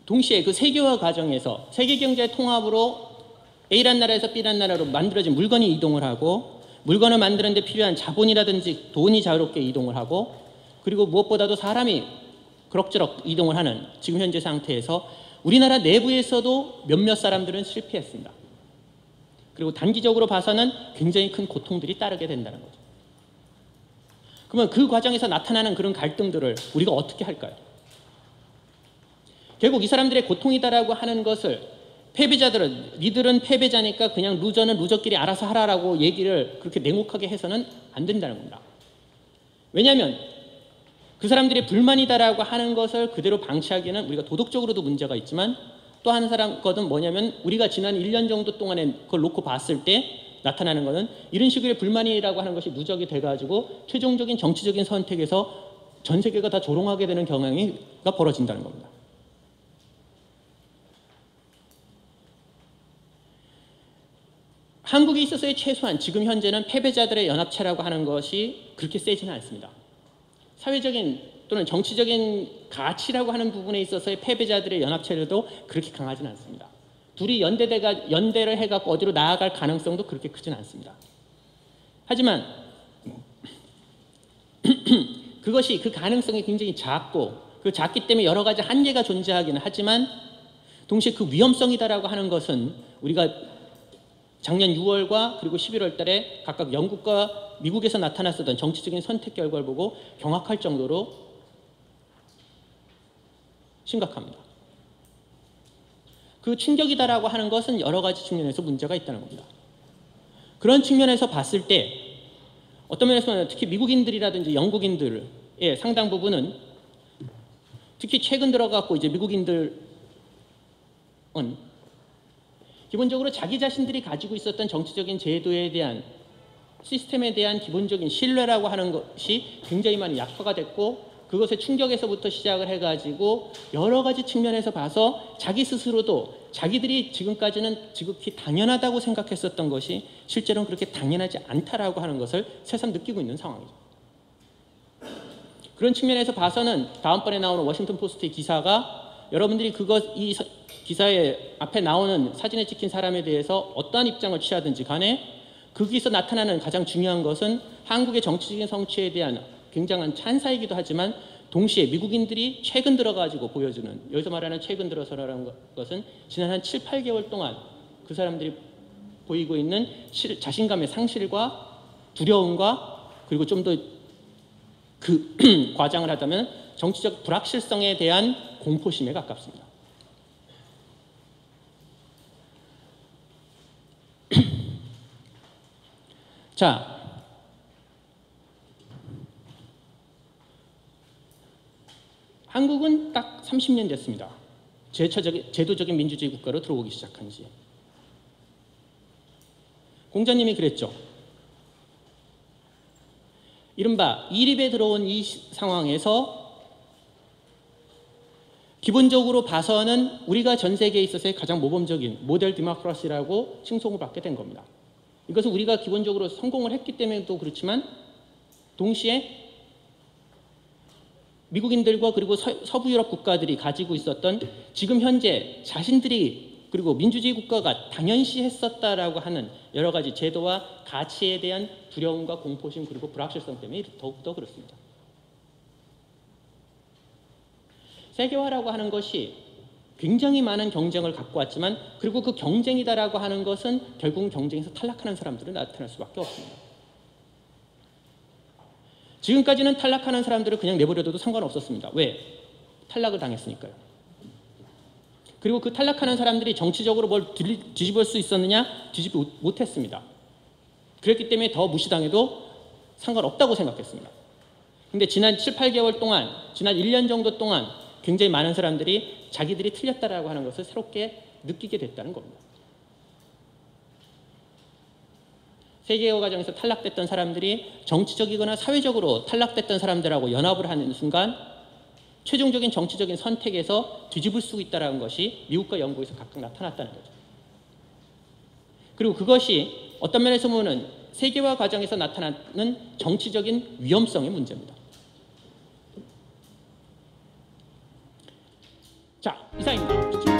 동시에 그 세계화 과정에서 세계경제 통합으로 A란 나라에서 B란 나라로 만들어진 물건이 이동을 하고 물건을 만드는 데 필요한 자본이라든지 돈이 자유롭게 이동을 하고 그리고 무엇보다도 사람이 그럭저럭 이동을 하는 지금 현재 상태에서 우리나라 내부에서도 몇몇 사람들은 실패했습니다. 그리고 단기적으로 봐서는 굉장히 큰 고통들이 따르게 된다는 거죠. 그러면 그 과정에서 나타나는 그런 갈등들을 우리가 어떻게 할까요? 결국 이 사람들의 고통이다라고 하는 것을 패배자들은 니들은 패배자니까 그냥 루저는 루저끼리 알아서 하라라고 얘기를 그렇게 냉혹하게 해서는 안 된다는 겁니다. 왜냐하면 그 사람들의 불만이다라고 하는 것을 그대로 방치하기에는 우리가 도덕적으로도 문제가 있지만 또 한 사람 거는 뭐냐면 우리가 지난 1년 정도 동안에 그걸 놓고 봤을 때 나타나는 것은 이런 식의 불만이라고 하는 것이 누적이 돼가지고 최종적인 정치적인 선택에서 전 세계가 다 조롱하게 되는 경향이 벌어진다는 겁니다. 한국에 있어서의 최소한 지금 현재는 패배자들의 연합체라고 하는 것이 그렇게 세지는 않습니다. 사회적인 또는 정치적인 가치라고 하는 부분에 있어서의 패배자들의 연합체도 그렇게 강하지는 않습니다. 둘이 연대를 해갖고 어디로 나아갈 가능성도 그렇게 크지는 않습니다. 하지만 그것이 그 가능성이 굉장히 작고 그 작기 때문에 여러 가지 한계가 존재하기는 하지만 동시에 그 위험성이다라고 하는 것은 우리가 작년 6월과 그리고 11월 달에 각각 영국과 미국에서 나타났었던 정치적인 선택 결과를 보고 경악할 정도로 심각합니다. 그 충격이다라고 하는 것은 여러 가지 측면에서 문제가 있다는 겁니다. 그런 측면에서 봤을 때 어떤 면에서는 특히 미국인들이라든지 영국인들의 상당 부분은 특히 최근 들어갖고 이제 미국인들은 기본적으로 자기 자신들이 가지고 있었던 정치적인 제도에 대한 시스템에 대한 기본적인 신뢰라고 하는 것이 굉장히 많이 약화가 됐고 그것의 충격에서부터 시작을 해가지고 여러 가지 측면에서 봐서 자기 스스로도 자기들이 지금까지는 지극히 당연하다고 생각했었던 것이 실제로는 그렇게 당연하지 않다라고 하는 것을 새삼 느끼고 있는 상황이죠. 그런 측면에서 봐서는 다음번에 나오는 워싱턴 포스트의 기사가 여러분들이 이 기사의 앞에 나오는 사진에 찍힌 사람에 대해서 어떠한 입장을 취하든지 간에 거기서 나타나는 가장 중요한 것은 한국의 정치적인 성취에 대한 굉장한 찬사이기도 하지만 동시에 미국인들이 최근 들어가지고 보여주는 여기서 말하는 최근 들어서라는 것은 지난 한 7, 8개월 동안 그 사람들이 보이고 있는 자신감의 상실과 두려움과 그리고 좀 더 과장을 하자면 정치적 불확실성에 대한 공포심에 가깝습니다. 자, 한국은 딱 30년 됐습니다. 제도적인 민주주의 국가로 들어오기 시작한 지. 공자님이 그랬죠. 이른바 이립에 들어온 이 상황에서 기본적으로 봐서는 우리가 전 세계에 있어서의 가장 모범적인 모델 디모크라시라고 칭송을 받게 된 겁니다. 이것은 우리가 기본적으로 성공을 했기 때문에도 그렇지만 동시에 미국인들과 그리고 서부 유럽 국가들이 가지고 있었던 지금 현재 자신들이 그리고 민주주의 국가가 당연시 했었다라고 하는 여러 가지 제도와 가치에 대한 두려움과 공포심 그리고 불확실성 때문에 더욱더 그렇습니다. 세계화라고 하는 것이 굉장히 많은 경쟁을 갖고 왔지만 그리고 그 경쟁이다라고 하는 것은 결국 경쟁에서 탈락하는 사람들은 나타날 수밖에 없습니다. 지금까지는 탈락하는 사람들을 그냥 내버려둬도 상관없었습니다. 왜? 탈락을 당했으니까요. 그리고 그 탈락하는 사람들이 정치적으로 뭘 뒤집을 수 있었느냐? 뒤집지 못했습니다. 그랬기 때문에 더 무시당해도 상관없다고 생각했습니다. 근데 지난 7, 8개월 동안, 지난 1년 정도 동안 굉장히 많은 사람들이 자기들이 틀렸다라고 하는 것을 새롭게 느끼게 됐다는 겁니다. 세계화 과정에서 탈락됐던 사람들이 정치적이거나 사회적으로 탈락됐던 사람들하고 연합을 하는 순간 최종적인 정치적인 선택에서 뒤집을 수 있다는 것이 미국과 영국에서 각각 나타났다는 거죠. 그리고 그것이 어떤 면에서 보면 세계화 과정에서 나타나는 정치적인 위험성의 문제입니다. 자, 이상입니다.